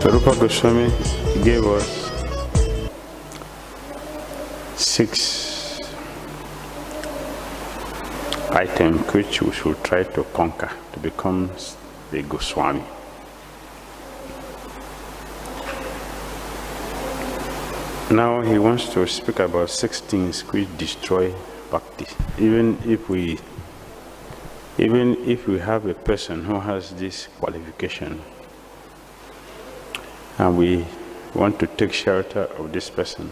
Rupa Goswami gave us 6 items which we should try to conquer to become the Goswami. Now he wants to speak about 6 things which destroy bhakti. Even if we have a person who has this qualification and we want to take shelter of this person,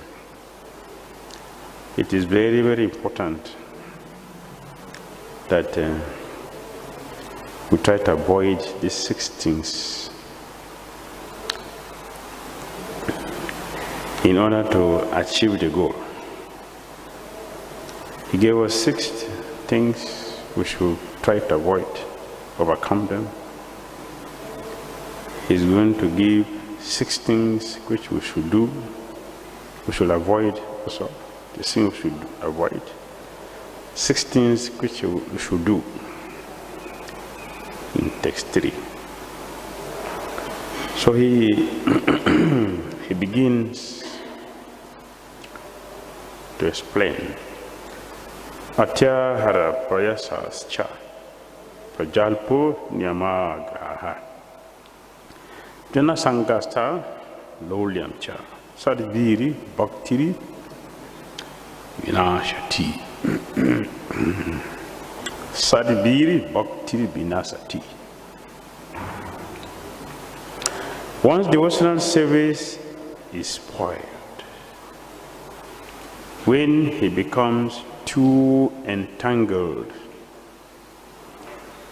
it is very, very important that we try to avoid these 6 things in order to achieve the goal. He gave us 6 things we should try to avoid, overcome them. He's going to give 6 things which we should do, we should avoid also, the things we should avoid. 6 things which we should do in text 3. So he begins to explain. Atyahara prayasascha prajalpo niyamagraha jana sangasta lolyamcha sadviri bhaktiri vinashati sadviri bhaktiri vinasati. Once devotional service is spoiled, when he becomes too entangled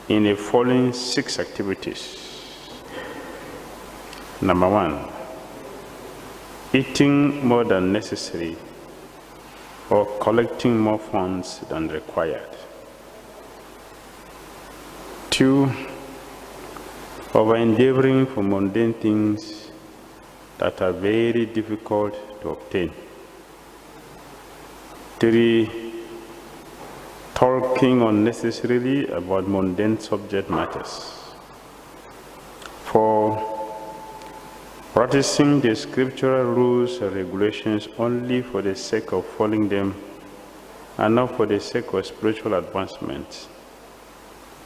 in the following 6 activities. Number 1, eating more than necessary or collecting more funds than required. 2, over-endeavoring for mundane things that are very difficult to obtain. 3, talking unnecessarily about mundane subject matters. 4, practicing the scriptural rules and regulations only for the sake of following them and not for the sake of spiritual advancement.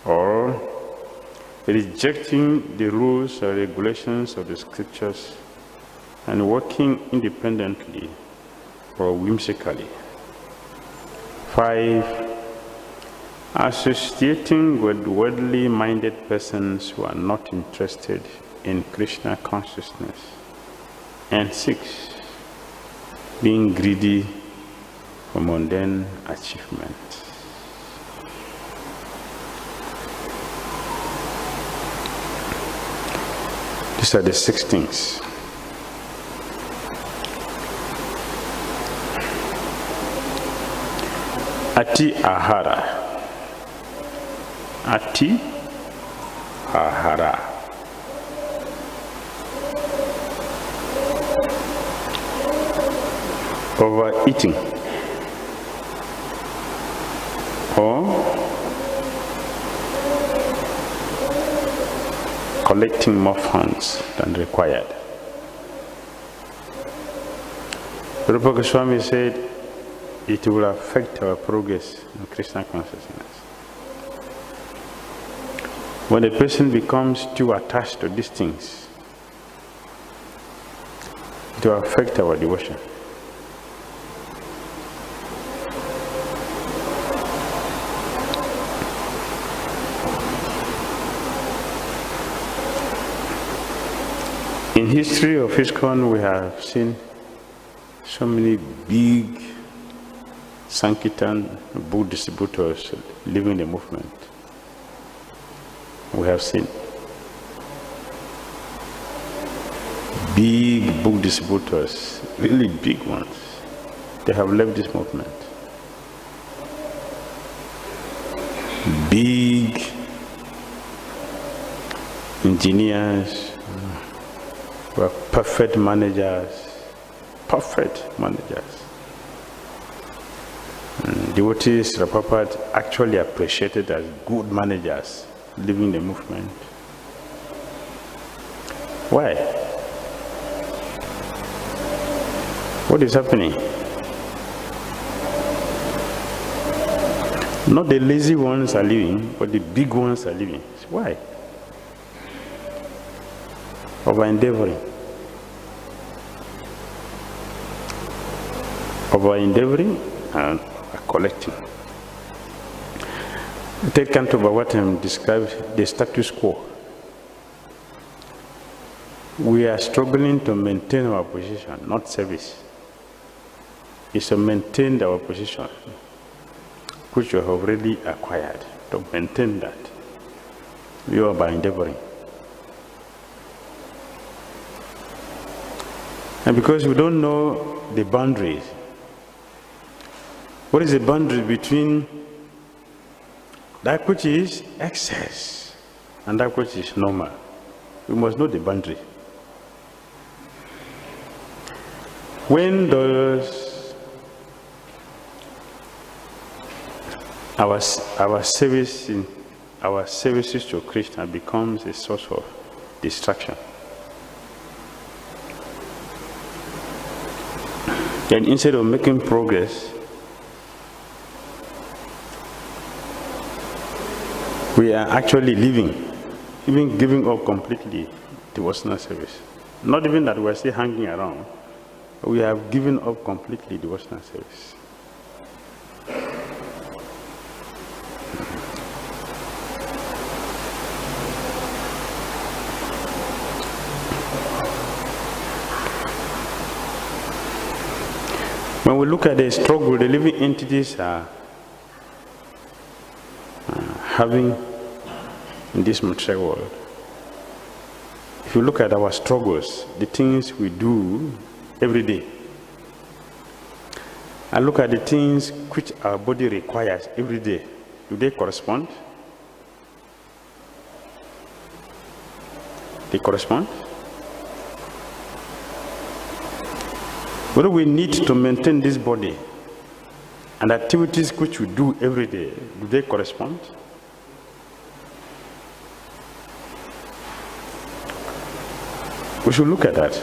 Or rejecting the rules and regulations of the scriptures and working independently or whimsically. 5, associating with worldly minded persons who are not interested in Kṛṣṇa consciousness. And 6, being greedy for mundane achievement. These are the 6 things. Ati ahara. Ati ahara. Overeating or collecting more funds than required. Rupa Goswami said it will affect our progress in Kṛṣṇa consciousness. When a person becomes too attached to these things, it will affect our devotion. In history of ISKCON, we have seen so many big Sankirtan book distributors leaving the movement. We have seen big book distributors, really big ones. They have left this movement. Big engineers, were perfect managers, Devotees, Prabhupada actually appreciated as good managers leaving the movement. Why? What is happening? Not the lazy ones are living, but the big ones are living. Why? Over-endeavoring. Over-endeavoring and collecting. Take Kanto Bhagavatam described the status quo. We are struggling to maintain our position, not service. It's to maintain our position, which we have already acquired. To maintain that, we are by endeavoring. And because we don't know the boundaries, what is the boundary between that which is excess and that which is normal? We must know the boundary. When does our services to Kṛṣṇa becomes a source of distraction? And instead of making progress, we are actually even giving up completely devotional service. Not even that we are still hanging around. We have given up completely devotional service. When we look at the struggle the living entities are having in this material world, if you look at our struggles, the things we do every day, and look at the things which our body requires every day, do they correspond? They correspond? What do we need to maintain this body? And activities which we do every day, do they correspond? We should look at that.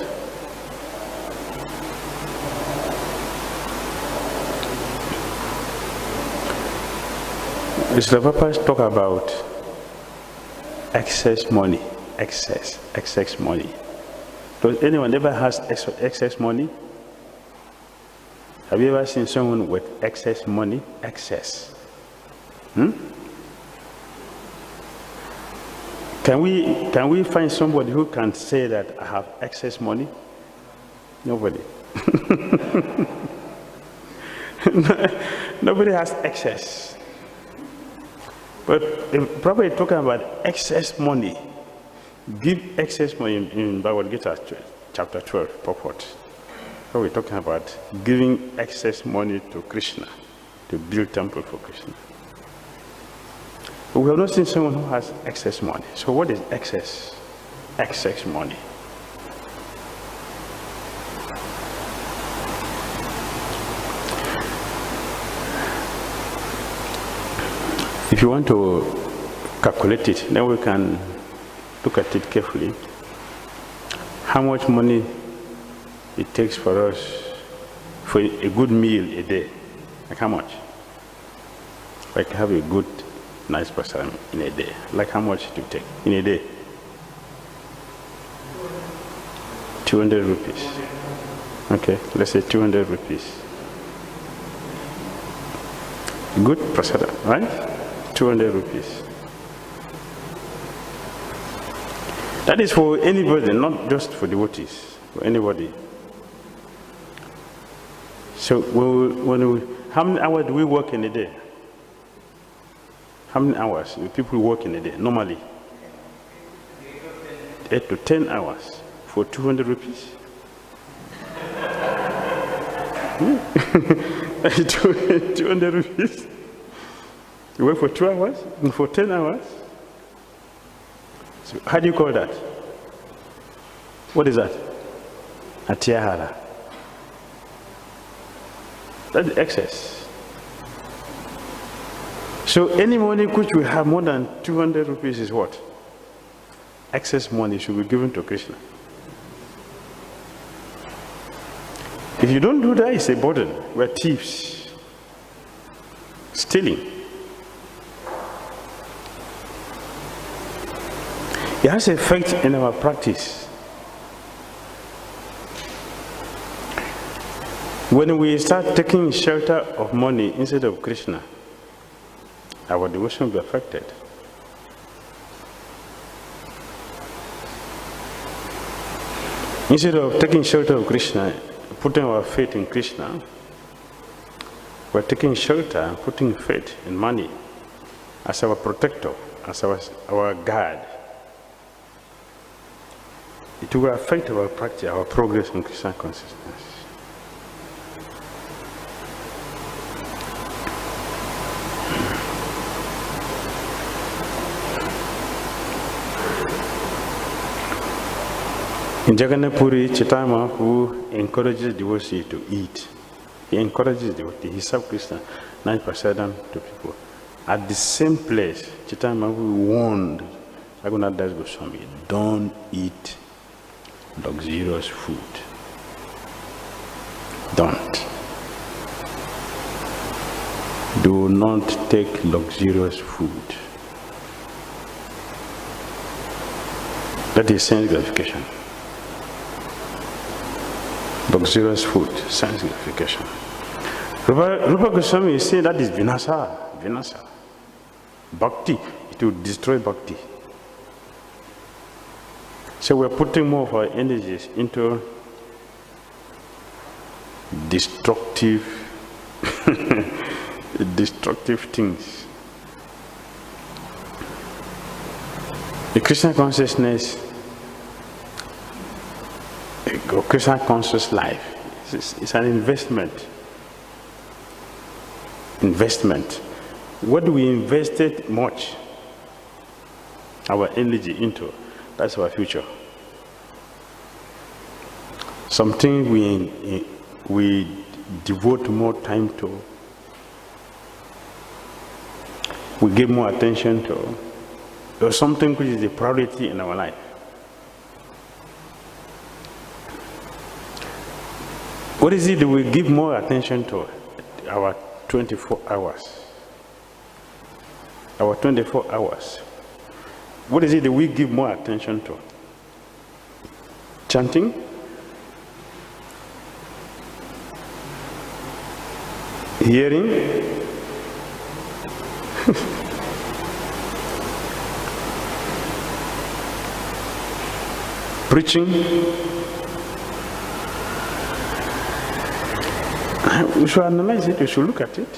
Mr. Papas talk about excess money, excess money. Does anyone ever has excess money? Have you ever seen someone with excess money? Excess. Can we find somebody who can say that I have excess money? Nobody. Nobody has excess. But if probably talking about excess money, give excess money in Bhagavad Gita chapter 12 purport. So we're talking about giving excess money to Kṛṣṇa to build temple for Kṛṣṇa. But we have not seen someone who has excess money. So what is excess? Excess money. If you want to calculate it, then we can look at it carefully. How much money it takes for us for a good meal a day? Like how much? Like have a good, nice person in a day. Like how much do you take in a day? 200 rupees. Okay, let's say 200 rupees. Good prasada, right? 200 rupees. That is for anybody, not just for devotees, for anybody. So how many hours do we work in a day? How many hours do people work in a day, normally? 8 to 10 hours for 200 rupees. 200 rupees. You work for 2 hours and for 10 hours? So how do you call that? What is that? Atiyahara. That's excess. So any money which we have more than 200 rupees is what? Excess money should be given to Kṛṣṇa. If you don't do that, it's a burden. We're thieves. Stealing. It has effect in our practice. When we start taking shelter of money instead of Kṛṣṇa, our devotion will be affected. Instead of taking shelter of Kṛṣṇa, putting our faith in Kṛṣṇa, we're taking shelter and putting faith in money as our protector, as our guard. It will affect our practice, our progress in Kṛṣṇa consciousness. In Jagannath Puri, Chaitanya, who encourages devotee to eat, he encourages devotee, he serves Kṛṣṇa 9% to people. At the same place, Chaitanya who warned Raghunath Das Goswami, don't eat luxurious food. Don't. Do not take luxurious food. That is sense gratification. Luxurious food, sense gratification. Rupa Goswami is saying that is vinasa, vinasa. Bhakti, it will destroy bhakti. So we're putting more of our energies into destructive, destructive things. The Kṛṣṇa consciousness, Kṛṣṇa conscious life, it's an investment. Investment. What we invested much, our energy into, that's our future. Something we devote more time to, we give more attention to, or something which is a priority in our life. What is it that we give more attention to? Our 24 hours. Our 24 hours. What is it that we give more attention to? Chanting? Hearing? Preaching? We should analyze it, we should look at it.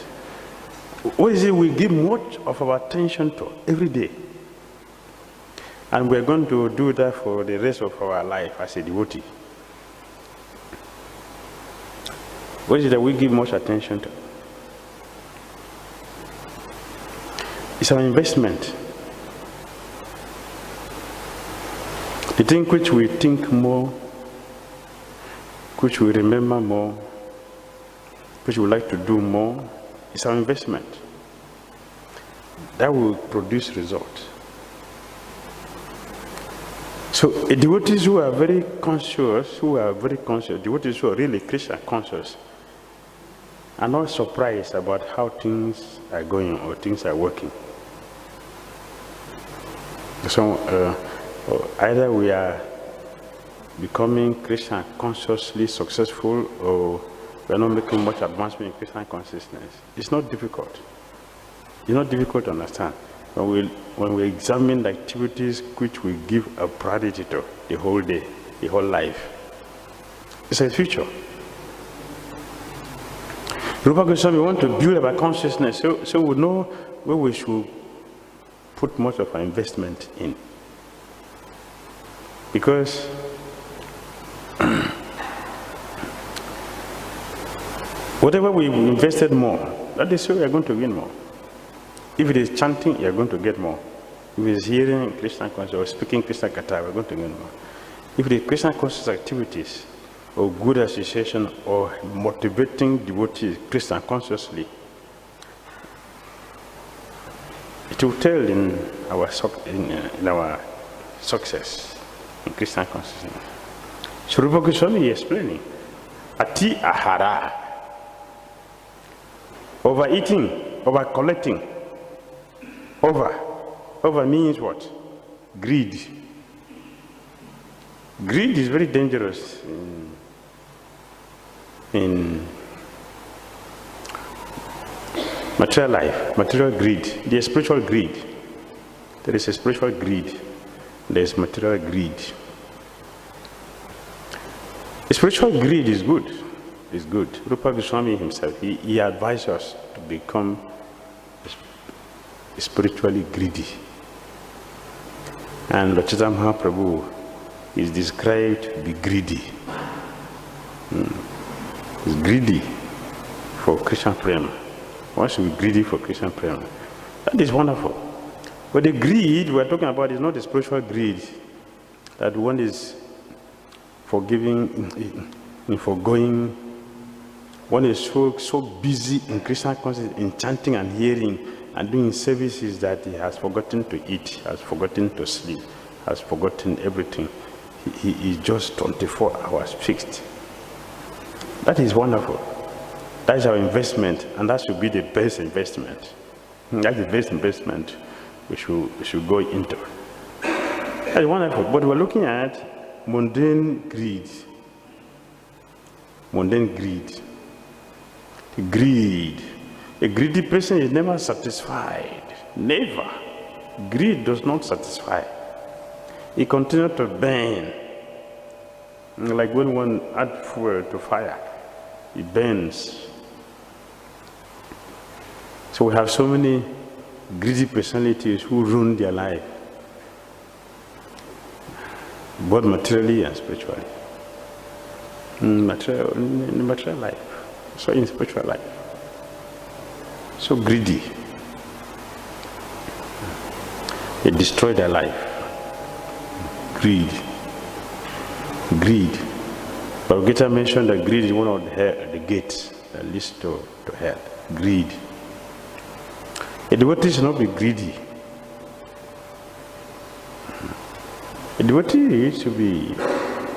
What is it we give much of our attention to every day? And we're going to do that for the rest of our life as a devotee. What is it that we give much attention to? It's our investment. The thing which we think more, which we remember more, which we like to do more, is our investment. That will produce results. So devotees who are very conscious, devotees who are really Kṛṣṇa conscious, are not surprised about how things are going or things are working. So either we are becoming Kṛṣṇa consciously successful, or we are not making much advancement in Kṛṣṇa consciousness. It's not difficult. It's not difficult to understand. When we examine the activities which we give a priority to the whole day, the whole life, it's a future. Rupa Goswami want to build up our consciousness so we know where we should put most of our investment in. Because whatever we invested more, that is where we are going to win more. If it is chanting, you are going to get more. If it is hearing Kṛṣṇa consciousness or speaking Kṛṣṇa Katha, we are going to get more. If it is Kṛṣṇa conscious activities or good association or motivating devotees Kṛṣṇa consciously, it will tell in our success in Kṛṣṇa consciousness. So Rupa Goswami is explaining ati ahara. Overeating, over collecting. Over means what? Greed. Greed is very dangerous in material life, material greed. There's spiritual greed. There is a spiritual greed. There is material greed. The spiritual greed is good. It's good. Swami himself, he advised us to become spiritually greedy. And Lord Chaitanya Mahaprabhu is described to be greedy. He's greedy for Krishna Prema. One should be greedy for Krishna Prema. That is wonderful. But the greed we're talking about is not the spiritual greed that one is forgiving, in foregoing. One is so busy in Krishna consciousness, in chanting and hearing and doing services that he has forgotten to eat, has forgotten to sleep, has forgotten everything. He is just 24 hours fixed. That is wonderful. That is our investment, and that should be the best investment. That's the best investment we should go into. That's wonderful. But we're looking at mundane greed. Mundane greed. Greed. A greedy person is never satisfied. Never. Greed does not satisfy. It continues to burn. Like when one adds fuel to fire, it burns. So we have so many greedy personalities who ruin their life, both materially and spiritually. In the material life, so in spiritual life. So greedy. They destroy their life. Greed. Greed. But Gita mentioned that greed is one of the gates that leads to hell. Greed. A devotee should not be greedy. A devotee should be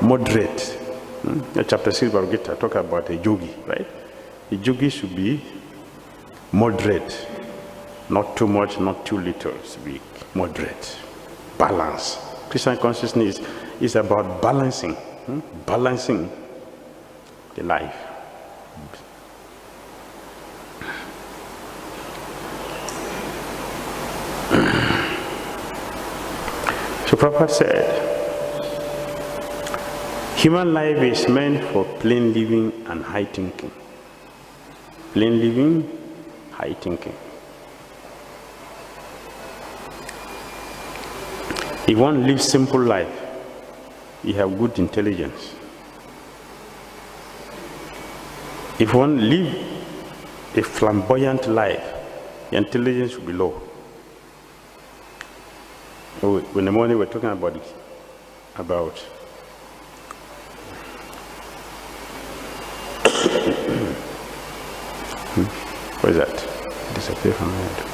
moderate. Chapter 6 of Gita talk about a yogi, right? A yogi should be moderate. Not too much, not too little. It should be moderate. Balance. Christian consciousness is about balancing. Balancing the life. So Prabhupada said, human life is meant for plain living and high thinking. Plain living, high thinking. If one lives simple life, you have good intelligence. If one lives a flamboyant life, the intelligence will be low. In the morning we're talking about what is that? Disappear from my head.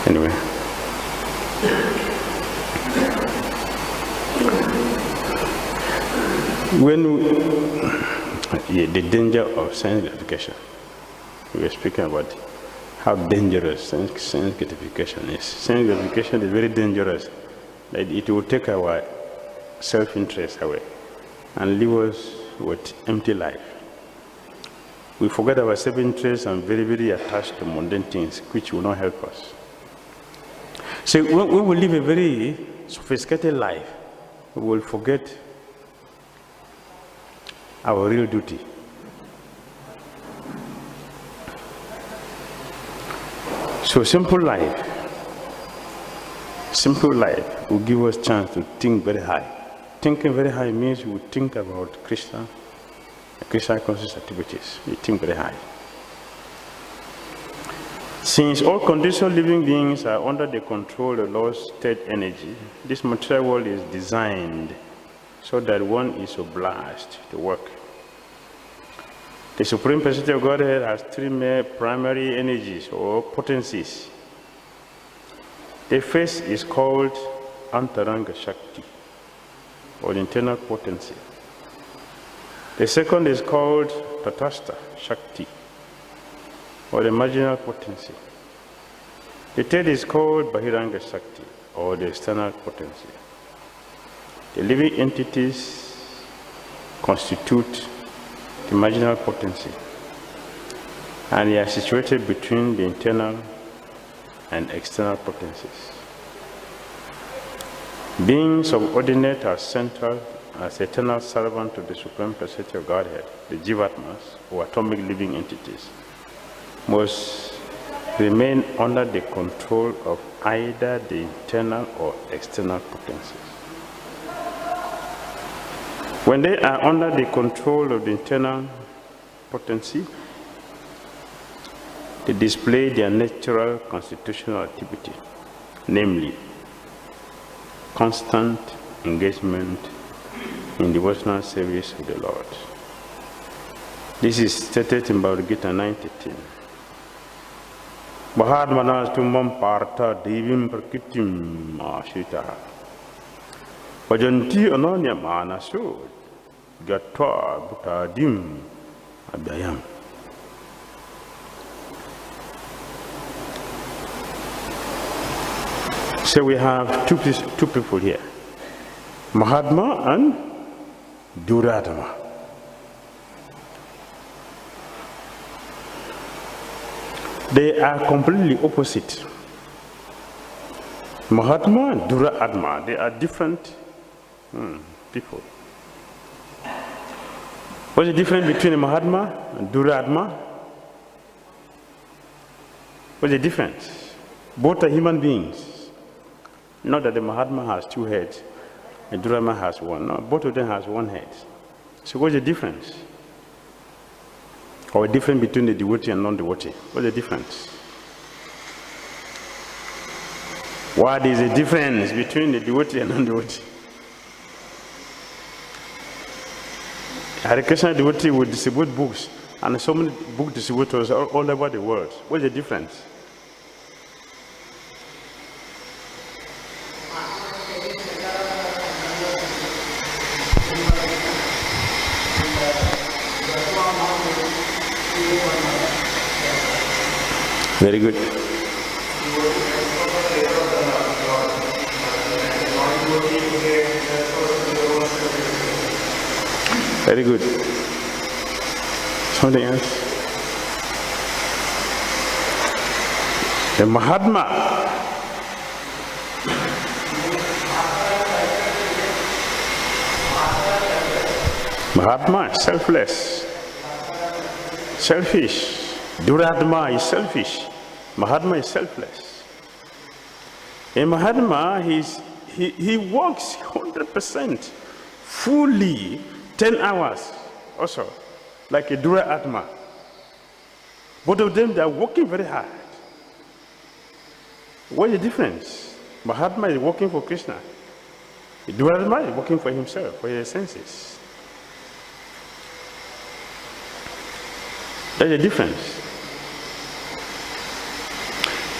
Anyway, the danger of sense gratification. We were speaking about how dangerous sense gratification is. Sense gratification is very dangerous. It will take our self-interest away and leave us with empty life. We forget our self-interest and very, very attached to mundane things, which will not help us. So when we live a very sophisticated life, we will forget our real duty. So simple life will give us chance to think very high. Thinking very high means we think about Krishna conscious activities. We think very high. Since all conditioned living beings are under the control of Lord's third energy, this material world is designed so that one is obliged to work. The Supreme Personality of Godhead has three primary energies or potencies. The first is called Antaranga Shakti, or internal potency. The second is called Tatastha Shakti, or the marginal potency. The third is called Bahiranga Shakti, or the external potency. The living entities constitute the marginal potency, and they are situated between the internal and external potencies. Beings subordinate are central as eternal servant to the Supreme Personality of Godhead, the Jivatmas, or atomic living entities, must remain under the control of either the internal or external potencies. When they are under the control of the internal potency, they display their natural constitutional activity, namely constant engagement in devotional service of the Lord. This is stated in Bhagavad Gita 9:13. Mahadmanas tumam partha devim prakitim ashitaha vajanti ananya manaso gatva bhutadim abhyayam. So we have two people here, Mahatma and Duratma. They are completely opposite. Mahatma and Duratma, they are different people. What's the difference between a Mahatma and Duratma? What's the difference? Both are human beings. Not that the Mahatma has two heads and Duratma has one. No, both of them has one head. So what's the difference? Or the difference between the devotee and non-devotee? What's the difference? What is the difference between the devotee and non-devotee? Hare Krishna devotee would distribute books, and so many book distributors all over the world. What's the difference? Very good. Very good. Something else? The Mahatma. Mahatma is selfless, selfish. Duratma is selfish. Mahatma is selfless. A Mahatma, he works 100%, fully, 10 hours also, like a Duratma. Both of them, they are working very hard. What is the difference? Mahatma is working for Krishna. Duratma is working for himself, for his senses. That's the difference.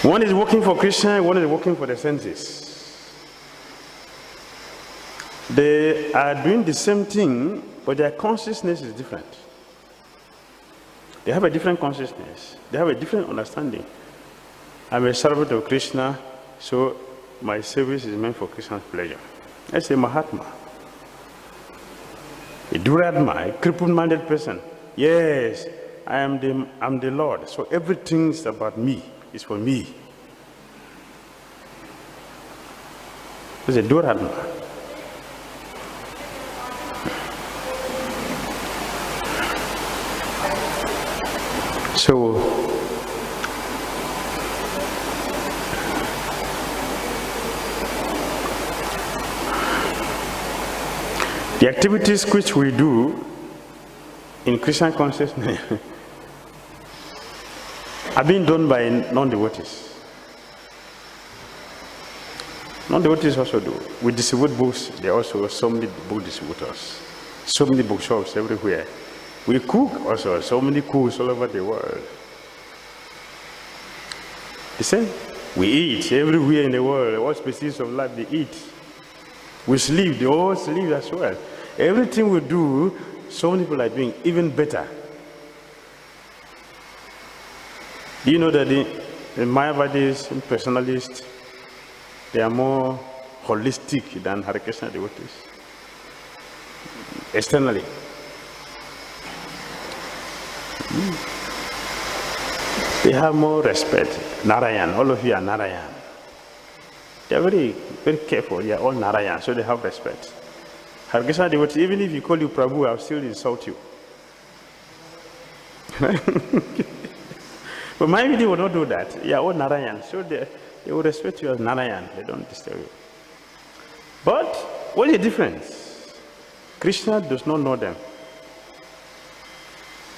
One is working for Krishna, one is working for the senses. They are doing the same thing, but their consciousness is different. They have a different consciousness. They have a different understanding. I'm a servant of Krishna, so my service is meant for Krishna's pleasure. That's a Mahatma. A Duratma, a crippled-minded person. Yes, I'm the Lord, so everything's about me. It's for me. It's a Duratma. So, the activities which we do in Christian consciousness are are being done by non-devotees. Non-devotees also do. We distribute books. There are also so many book distributors, so many bookshops everywhere. We cook also, so many cooks all over the world. The same. We eat everywhere in the world. All species of life, they eat. We sleep, they all sleep as well. Everything we do, so many people are doing even better. Do you know that the Mayavadis and personalists, they are more holistic than Hare Krishna devotees? Externally. They have more respect. Narayan, all of you are Narayan. They are very, very careful. They are all Narayan, so they have respect. Hare Krishna devotees, even if you call you Prabhu, I'll still insult you. But Mayavadi will not do that. You are all Narayan, so they will respect you as Narayan. They don't disturb you. But what is the difference? Krishna does not know them.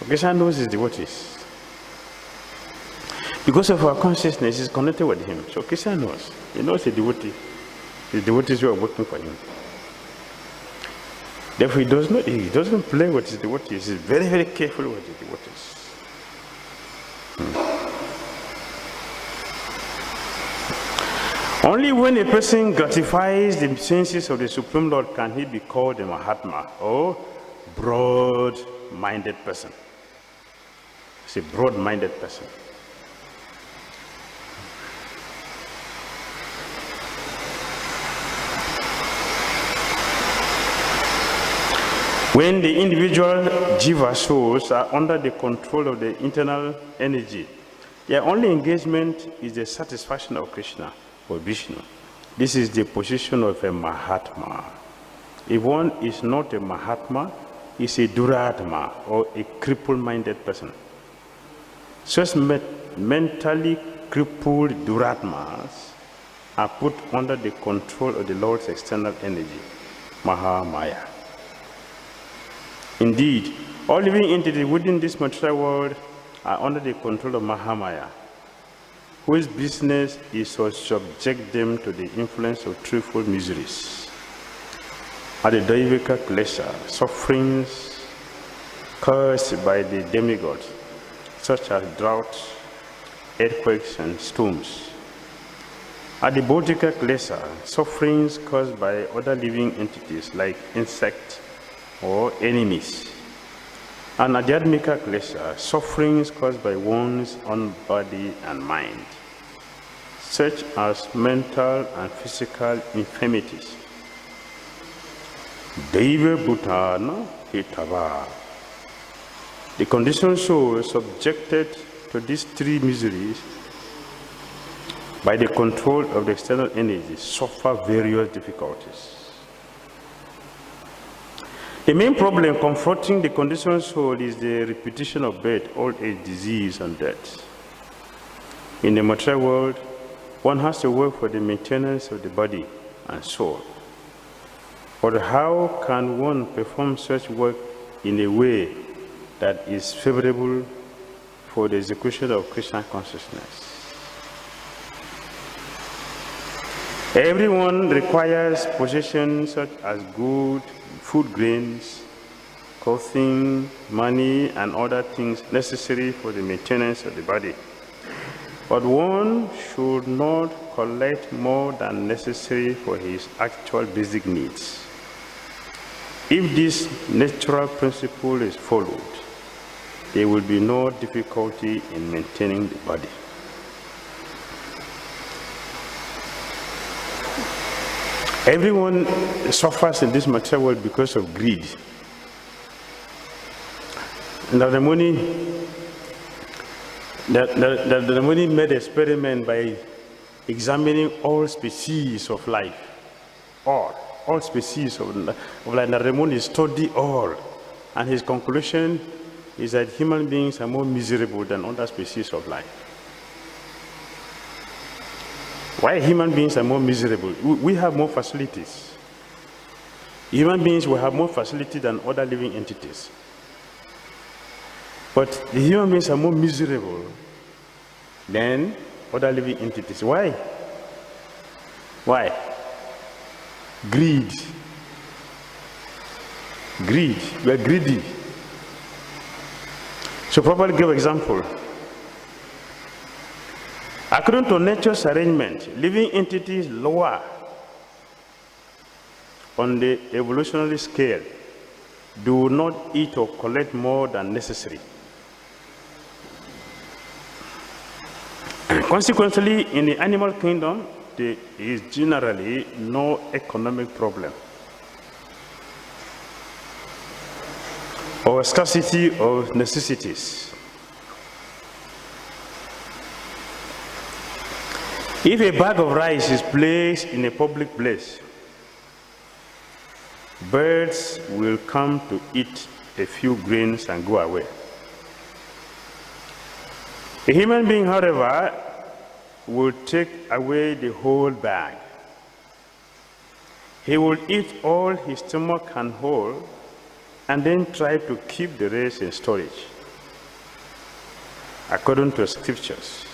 Krishna knows his devotees. Because of our consciousness is connected with him. So Krishna knows. He knows the devotee. The devotees who are working for him. Therefore he doesn't play with his devotees. He's very, very careful with his devotees. Only when a person gratifies the senses of the Supreme Lord can he be called a Mahatma or broad-minded person. It's a broad-minded person. When the individual jiva souls are under the control of the internal energy, their only engagement is the satisfaction of Krishna or Vishnu. This is the position of a Mahatma. If one is not a Mahatma, he is a Duratma or a crippled-minded person. Such mentally crippled Duratmas are put under the control of the Lord's external energy, Mahamaya. Indeed, all living entities within this material world are under the control of Mahamaya, whose business is to subject them to the influence of threefold miseries. Are the Daivika Klesha, sufferings caused by the demigods, such as droughts, earthquakes, and storms. Are the Bautika Klesha, sufferings caused by other living entities like insects or enemies. And Adhyatmika Klesha, sufferings caused by one's own body and mind, such as mental and physical infirmities. Deva Bhutana Hitava. The conditioned soul subjected to these three miseries by the control of the external energy suffer various difficulties. The main problem confronting the conditioned soul is the repetition of birth, old age, disease, and death. In the material world, one has to work for the maintenance of the body and soul. But how can one perform such work in a way that is favorable for the execution of Krishna consciousness? Everyone requires possessions such as good food grains, clothing, money, and other things necessary for the maintenance of the body. But one should not collect more than necessary for his actual basic needs. If this natural principle is followed, there will be no difficulty in maintaining the body. Everyone suffers in this material world because of greed. Narada Muni made an experiment by examining all species of life. All species of life. Narada Muni studied all. And his conclusion is that human beings are more miserable than other species of life. Why human beings are more miserable? We have more facilities. Human beings will have more facility than other living entities. But the human beings are more miserable then other living entities. Why? Why? Greed. Greed. We are greedy. So probably give example. According to nature's arrangement, living entities lower on the evolutionary scale do not eat or collect more than necessary. Consequently, in the animal kingdom, there is generally no economic problem or scarcity of necessities. If a bag of rice is placed in a public place, birds will come to eat a few grains and go away. A human being, however, will take away the whole bag. He will eat all his stomach can hold and then try to keep the rest in storage. According to scriptures,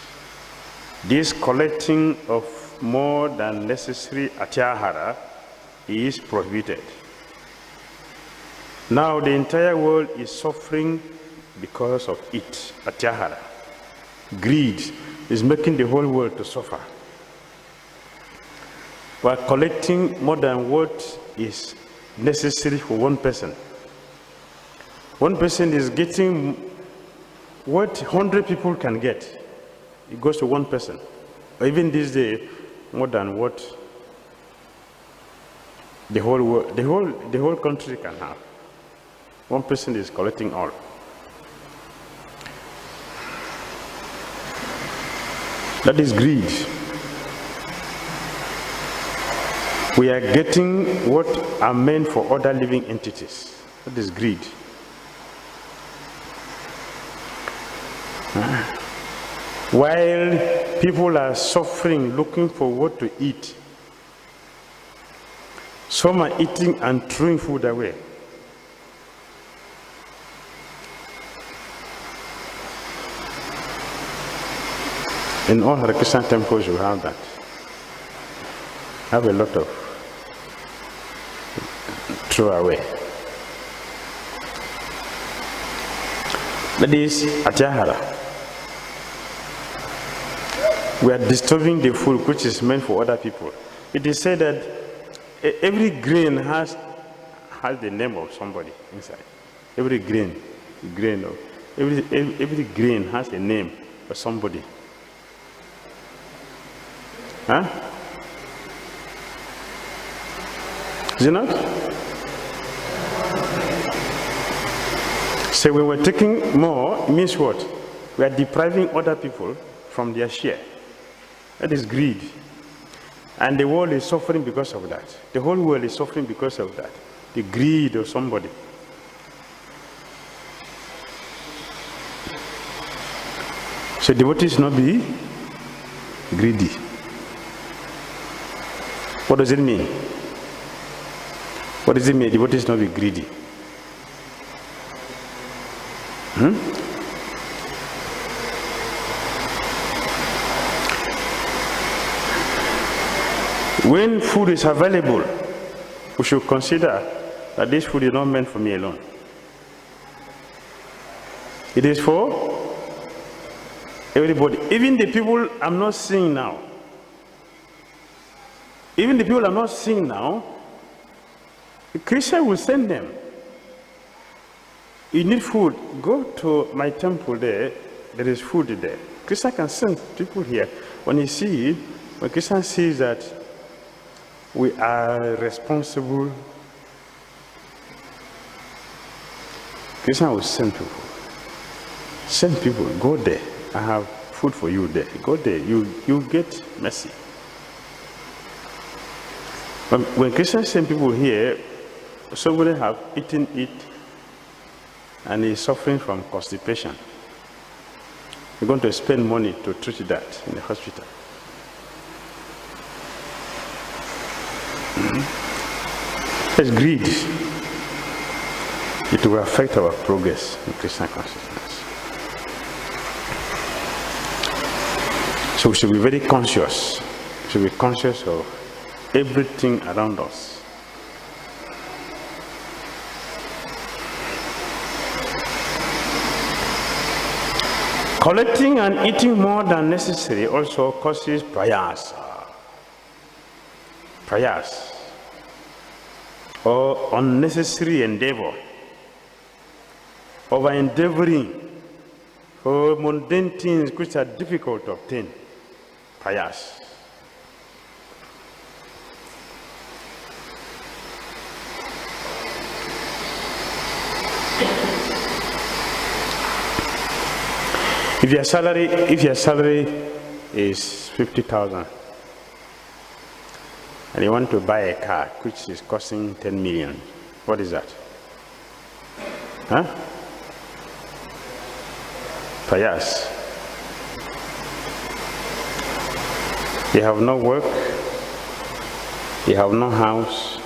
this collecting of more than necessary atyahara is prohibited. Now the entire world is suffering because of it, atyahara. Greed is making the whole world to suffer. We are collecting more than what is necessary for one person. One person is getting what 100 people can get. It goes to one person. Or even this day, more than what the whole world, the whole country can have. One person is collecting all. That is greed. We are getting what are meant for other living entities. That is greed. While people are suffering, looking for what to eat, some are eating and throwing food away. In all Hare Krishna temples, you have that. Have a lot of throw away. That is atyahara. We are disturbing the food which is meant for other people. It is said that every grain has the name of somebody inside. Every grain has a name for somebody. Huh? Is it not? So when we're taking more, it means what? We are depriving other people from their share. That is greed. And the world is suffering because of that. The whole world is suffering because of that. The greed of somebody. So devotees not be greedy. What does it mean? What does it mean, devotees not be greedy? When food is available, we should consider that this food is not meant for me alone. It is for everybody, even the people I'm not seeing now. Even the people I'm not seeing now, Kṛṣṇa will send them. You need food, go to my temple there is food there. Kṛṣṇa can send people here. When you see it, when Kṛṣṇa sees that we are responsible, Kṛṣṇa will send people. Send people, go there. I have food for you there. Go there, you get mercy. When Kṛṣṇa send people here, somebody have eaten it and is suffering from constipation. You're going to spend money to treat that in the hospital. It's greed. It will affect our progress in Kṛṣṇa consciousness. So we should be very conscious. We should be conscious of everything around us. Collecting and eating more than necessary also causes prayas. Prayas. Or unnecessary endeavor. Over endeavoring for mundane things which are difficult to obtain. Prayas. If your salary is 50,000 and you want to buy a car which is costing 10 million, what is that? Huh? Prayas. You have no work, you have no house,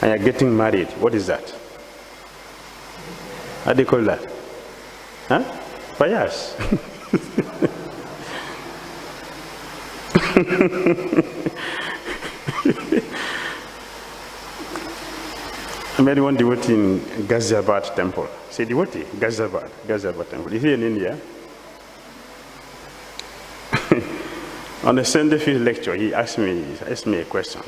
and you're getting married. What is that? How do you call that? Huh? Prayas. I met one devotee in 𝐒𝐻𝐬𝐵 temple. Say devotee, 𝐒𝐻𝐬𝐵 temple. Is he in India? On the Sunday field lecture, he asked me a question.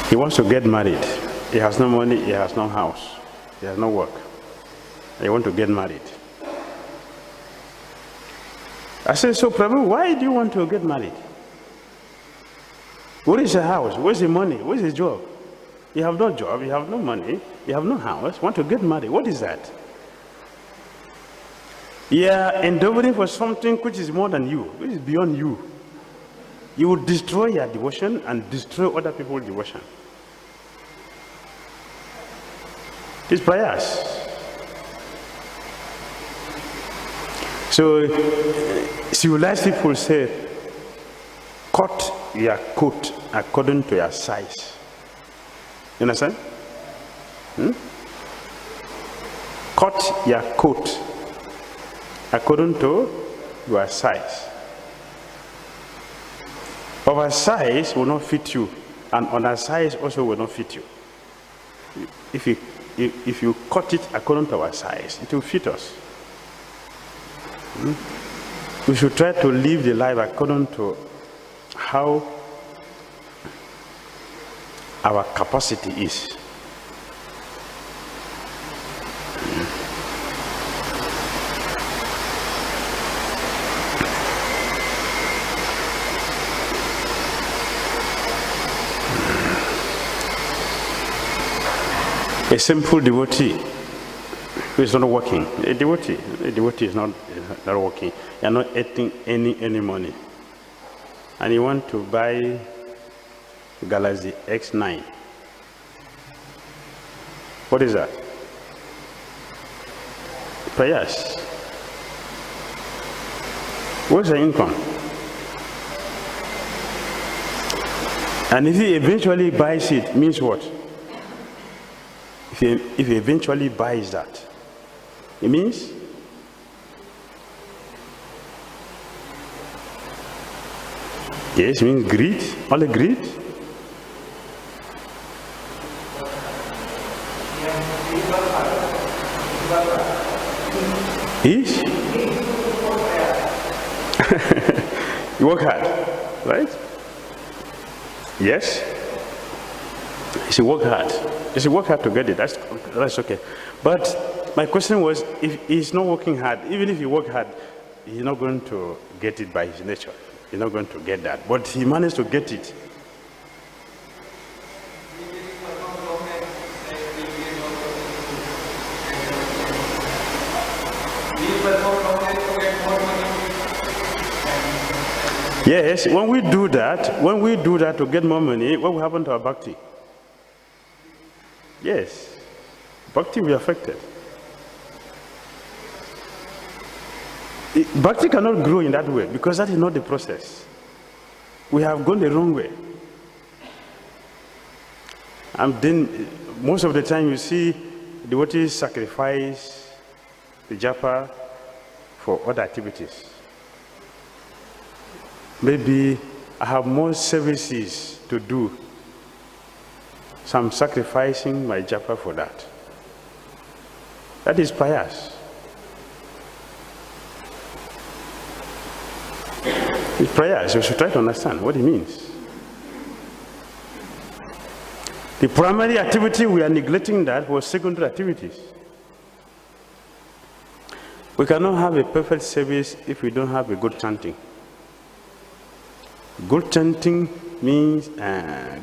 He wants to get married. He has no money, he has no house, he has no work. He wants to get married. I said, so Prabhu, why do you want to get married? Where is your house? Where's the money? Where's the job? You have no job, you have no money, you have no house, want to get married. What is that? You are endeavoring for something which is more than you, which is beyond you. You will destroy your devotion and destroy other people's devotion. It's prayers. So, civilized people say, cut your coat according to your size. You understand? Cut your coat according to your size. Oversize will not fit you, and undersize also will not fit you. If you cut it according to our size, it will fit us. We should try to live the life according to how our capacity is. A simple devotee who is not working, a devotee is not working, you are not getting any money, and you want to buy Galaxy X9. What is that? Prayers. What's the income? And if he eventually buys it, means what? If he eventually buys that, it means yes, it means greed, only greed. Is? You work hard, right? Yes? You should work hard. You should work hard to get it. That's okay. But my question was, if he's not working hard, even if he work hard, he's not going to get it by his nature. He's not going to get that. But he managed to get it. Yes, when we do that to get more money, what will happen to our bhakti? Yes, bhakti will be affected. Bhakti cannot grow in that way because that is not the process. We have gone the wrong way. most of the time you see devotees sacrifice the japa for other activities. Maybe I have more services to do, so I'm sacrificing my japa for that. That is pious. It's pious. You should try to understand what it means. The primary activity, we are neglecting that for secondary activities. We cannot have a perfect service if we don't have a good chanting. Good chanting means,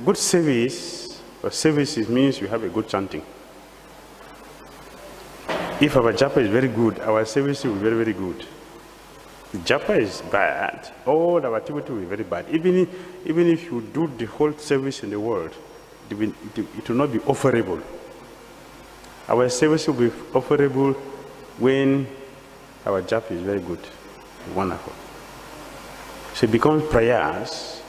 good service or services means we have a good chanting. If our japa is very good, our service will be very, very good. If japa is bad, all our activity will be very bad. Even if you do the whole service in the world, it will not be offerable. Our service will be offerable when our japa is very good, wonderful. So it becomes prayers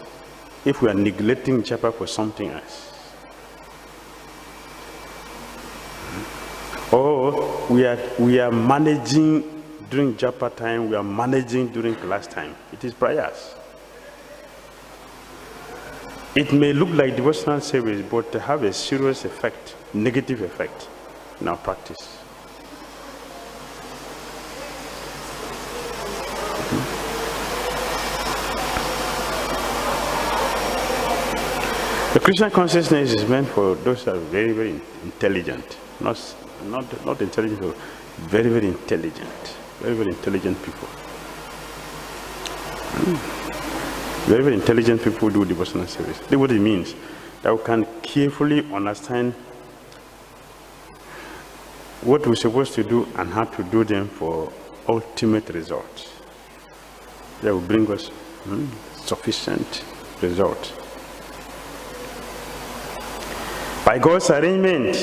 if we are neglecting japa for something else. Or we are managing during japa time, we are managing during class time. It is prayers. It may look like devotional service, but to have a serious effect, negative effect in our practice. The Kṛṣṇa consciousness is meant for those that are very, very intelligent. Not intelligent, but very, very intelligent. Very, very intelligent people. Very, very intelligent people do devotional service. That's what it means. That we can carefully understand what we're supposed to do and how to do them for ultimate results. That will bring us sufficient results. By God's arrangement,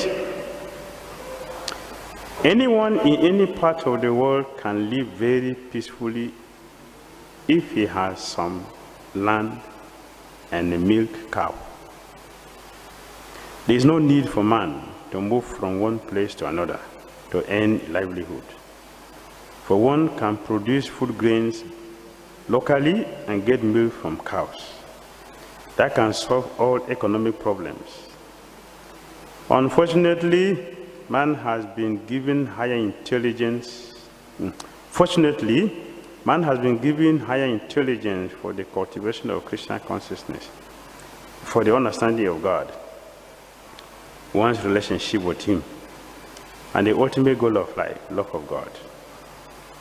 anyone in any part of the world can live very peacefully if he has some land and a milk cow. There is no need for man to move from one place to another to earn a livelihood. For one can produce food grains locally and get milk from cows. That can solve all economic problems. Unfortunately, man has been given higher intelligence. Fortunately, man has been given higher intelligence for the cultivation of Kṛṣṇa consciousness, for the understanding of God, one's relationship with Him, and the ultimate goal of life, love of God.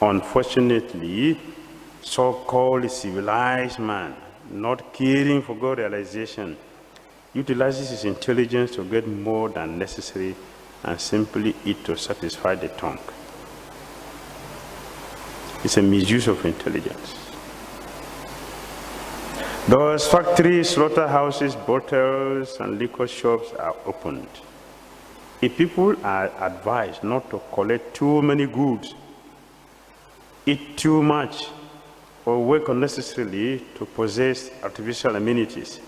Unfortunately, so-called civilized man, not caring for God realization, utilizes his intelligence to get more than necessary and simply eat to satisfy the tongue. It's a misuse of intelligence. Those factories, slaughterhouses, brothels, and liquor shops are opened. If people are advised not to collect too many goods, eat too much, or work unnecessarily to possess artificial amenities,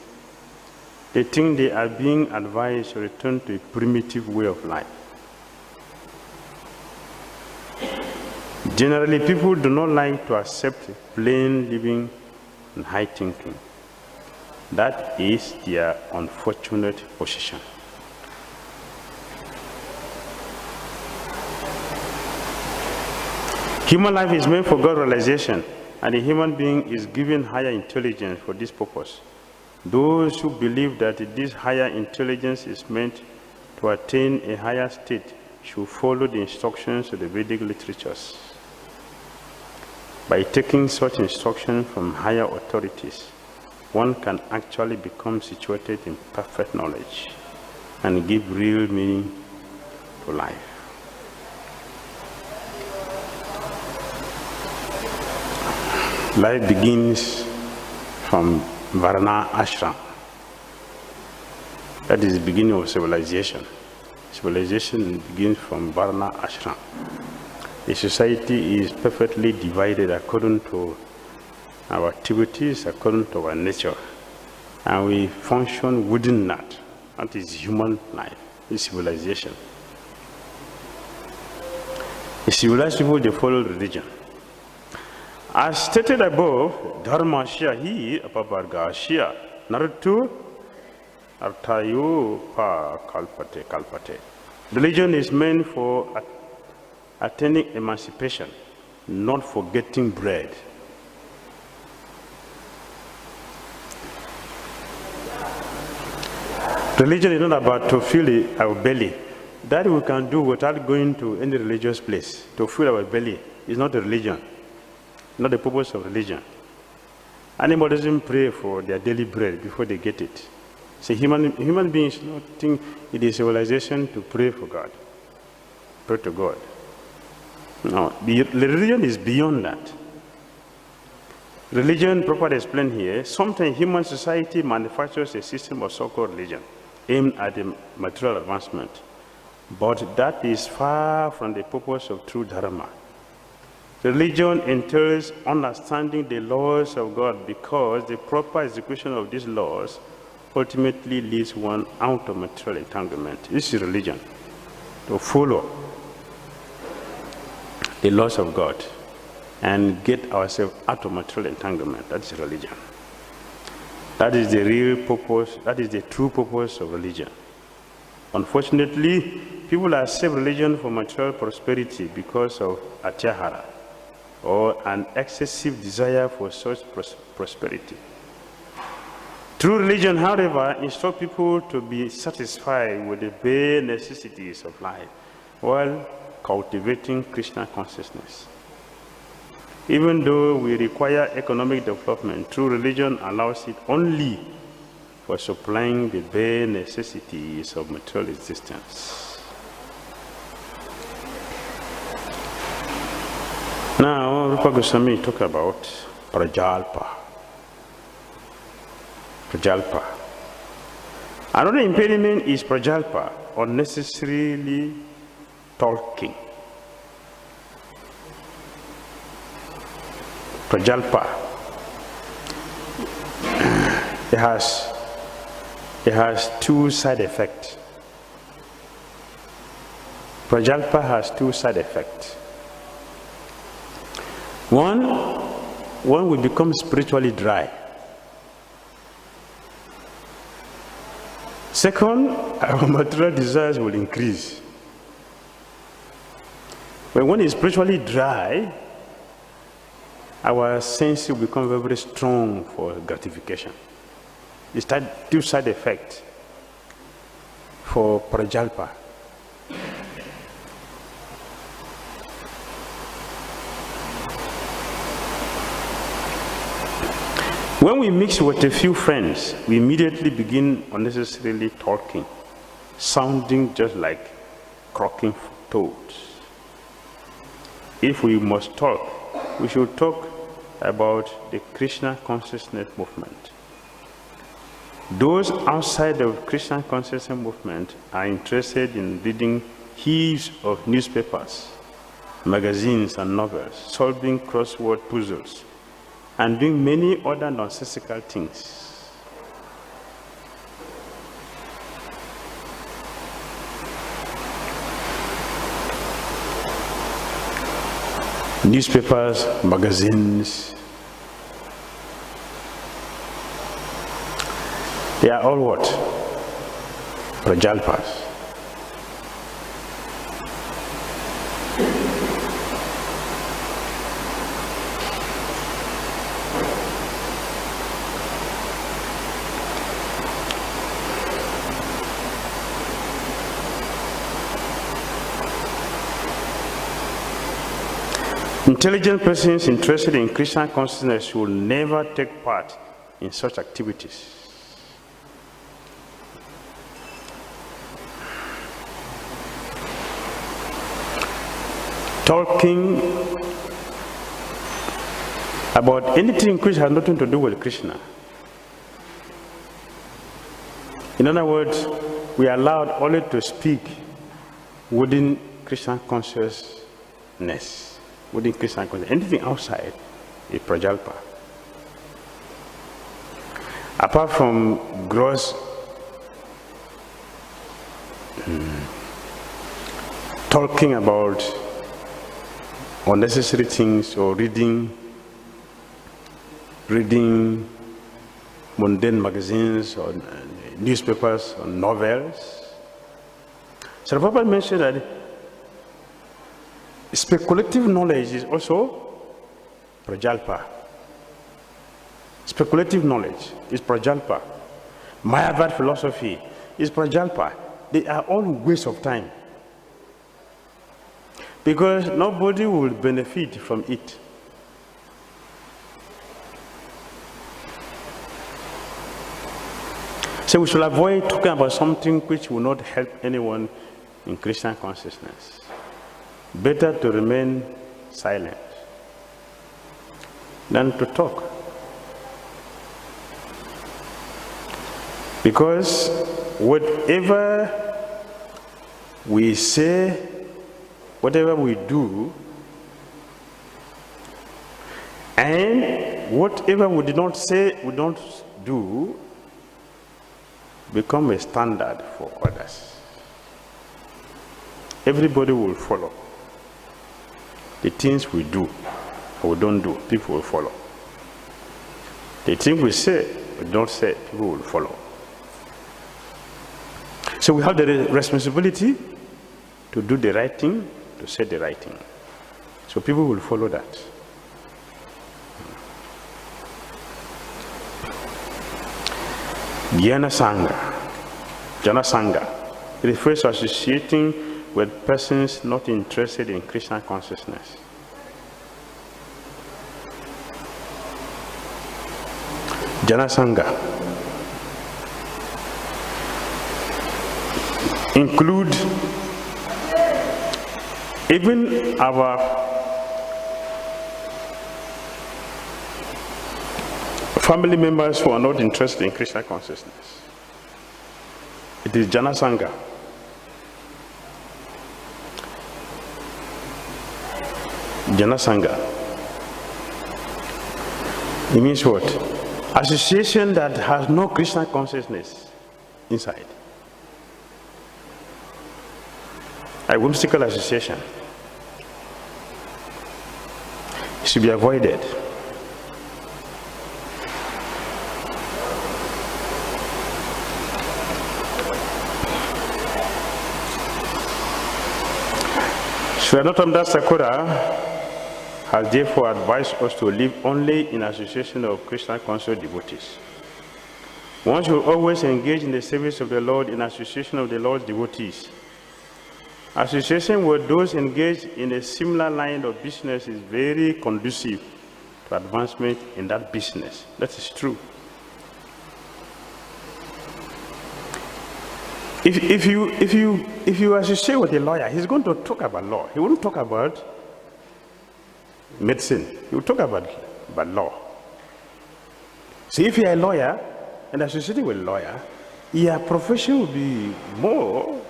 they think they are being advised to return to a primitive way of life. Generally, people do not like to accept plain living and high thinking. That is their unfortunate position. Human life is meant for God realization, and a human being is given higher intelligence for this purpose. Those who believe that this higher intelligence is meant to attain a higher state should follow the instructions of the Vedic literatures. By taking such instruction from higher authorities, one can actually become situated in perfect knowledge and give real meaning to life. Life begins from Varna Ashram. That is the beginning of civilization. Civilization begins from Varna Ashram. The society is perfectly divided according to our activities, according to our nature. And we function within that. That is human life. is civilization. The civilized people, they follow religion. As stated above, dharma shya hi apavarga shya nartu arthayo pa kalpate kalpate. Religion is meant for attaining emancipation, not for getting bread. Religion is not about to fill our belly. That we can do without going to any religious place. To fill our belly is not a religion, not the purpose of religion. Animals doesn't pray for their daily bread before they get it. So human beings don't think it is civilization to pray for God, pray to God. No, the religion is beyond that. Religion, properly explained here, sometimes human society manufactures a system of so-called religion aimed at the material advancement. But that is far from the purpose of true dharma. Religion entails understanding the laws of God, because the proper execution of these laws ultimately leads one out of material entanglement. This is religion, to follow the laws of God and get ourselves out of material entanglement. That's religion. That is the real purpose, that is the true purpose of religion. Unfortunately, people accept religion for material prosperity because of atyahara, or an excessive desire for such prosperity. True religion, however, instructs people to be satisfied with the bare necessities of life while cultivating Kṛṣṇa consciousness. Even though we require economic development, true religion allows it only for supplying the bare necessities of material existence. Now, Rupa Goswami talk about prajalpa. Prajalpa. Another impediment is prajalpa, unnecessarily talking. Prajalpa. It has two side effects. Prajalpa has two side effects. One will become spiritually dry. Second, our material desires will increase. When one is spiritually dry, our sense will become very, very strong for gratification. It's that two side effect for prajalpa. When we mix with a few friends, we immediately begin unnecessarily talking, sounding just like croaking toads. If we must talk, we should talk about the Kṛṣṇa consciousness movement. Those outside of Kṛṣṇa consciousness movement are interested in reading heaps of newspapers, magazines and novels, solving crossword puzzles, and doing many other nonsensical things. Newspapers, magazines, they are all what? Prajalpas. Intelligent persons interested in Kṛṣṇa consciousness will never take part in such activities. Talking about anything which has nothing to do with Kṛṣṇa. In other words, we are allowed only to speak within Kṛṣṇa consciousness. Within Kṛṣṇa consciousness. Anything outside is prajalpa. Apart from gross talking about unnecessary things or reading mundane magazines or newspapers or novels. So the Prophet mentioned that speculative knowledge is also prajalpa. Speculative knowledge is prajalpa. Mayavad philosophy is prajalpa. They are all waste of time, because nobody will benefit from it. So we should avoid talking about something which will not help anyone in Christian consciousness. Better to remain silent than to talk. Because whatever we say, whatever we do, and whatever we did not say, we don't do, become a standard for others. Everybody will follow. The things we do or we don't do, people will follow. The things we say, we don't say, people will follow. So we have the responsibility to do the right thing, to say the right thing. So people will follow that. Jnana Sangha refers to associating with persons not interested in Krishna consciousness. Jnana Sangha include even our family members who are not interested in Krishna consciousness. It is Jnana Sangha. Jnana Sangha. It means what? Association that has no Krishna consciousness inside. A whimsical association should be avoided. Srinathanda Sakura has therefore advised us to live only in association of Krishna conscious devotees. One should always engage in the service of the Lord in association of the Lord's devotees. Association with those engaged in a similar line of business is very conducive to advancement in that business. That is true. If you associate with a lawyer, he's going to talk about law. He won't talk about medicine. He will talk about law. So if you're a lawyer and associating with a lawyer, your profession will be more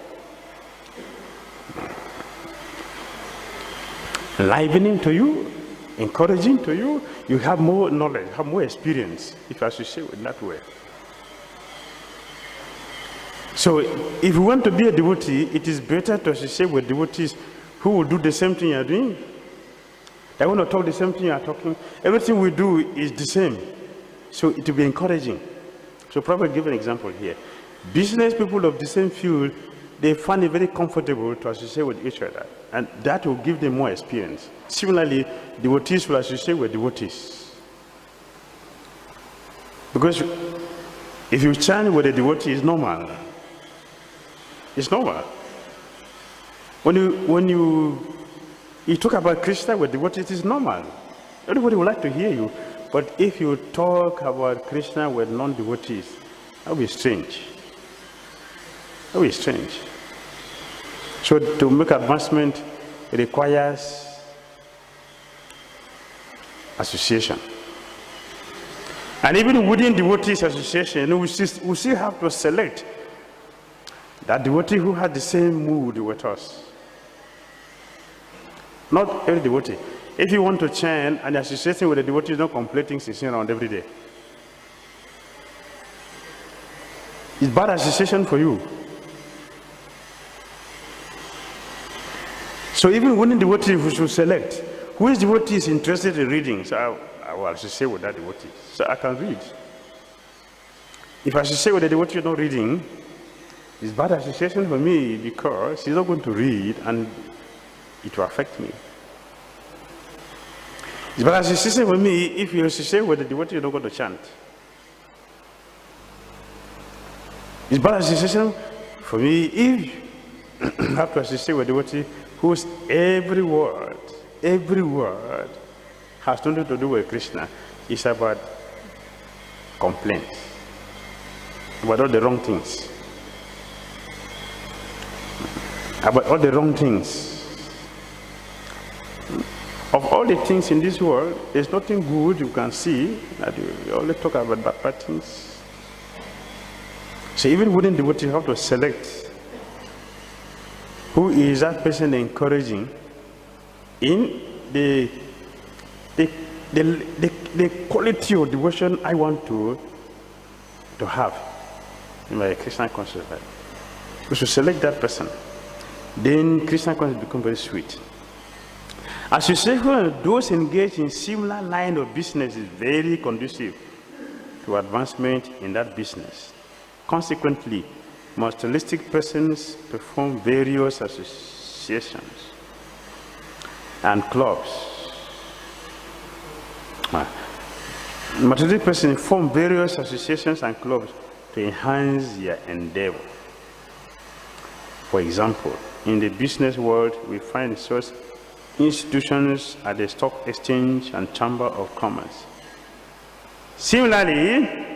enlivening to you, encouraging to you. You have more knowledge, have more experience if you associate with that way. So if you want to be a devotee, it is better to associate with devotees who will do the same thing you are doing. They want to talk the same thing you are talking. Everything we do is the same. So it will be encouraging. So probably give an example here. Business people of the same field, they find it very comfortable to associate with each other. And that will give them more experience. Similarly, devotees will associate with devotees. Because if you chant with a devotee, it's normal. It's normal. When you talk about Krishna with devotees, it's normal. Everybody would like to hear you. But if you talk about Krishna with non-devotees, that will be strange. That will be strange. So to make advancement, it requires association. And even within devotees association, we still have to select that devotee who has the same mood with us. Not every devotee. If you want to chant and associating with a devotee is not completing 16 rounds every day, it's bad association for you. So even within devotee, we should select who is devotee is interested in reading. So I will associate with that devotee, so I can read. If I associate with a devotee not reading, it's bad association for me because he's not going to read and it will affect me. It's bad association for me if you associate with a devotee you're not going to chant. It's bad association for me if you have to associate with a devotee whose every word has nothing to do with Krishna. It's about complaints, about all the wrong things. About all the wrong things. Of all the things in this world, there's nothing good you can see. That you only talk about bad things. So even within devotee, you have to select who is that person encouraging in the quality of devotion I want to have in my Krishna conscious life. We should select that person. Then Krishna consciousness become very sweet. As you say, those engaged in similar line of business is very conducive to advancement in that business. Consequently, materialistic persons perform various associations and clubs. Materialistic persons form various associations and clubs to enhance their endeavor. For example, in the business world, we find such institutions at the stock exchange and chamber of commerce. Similarly,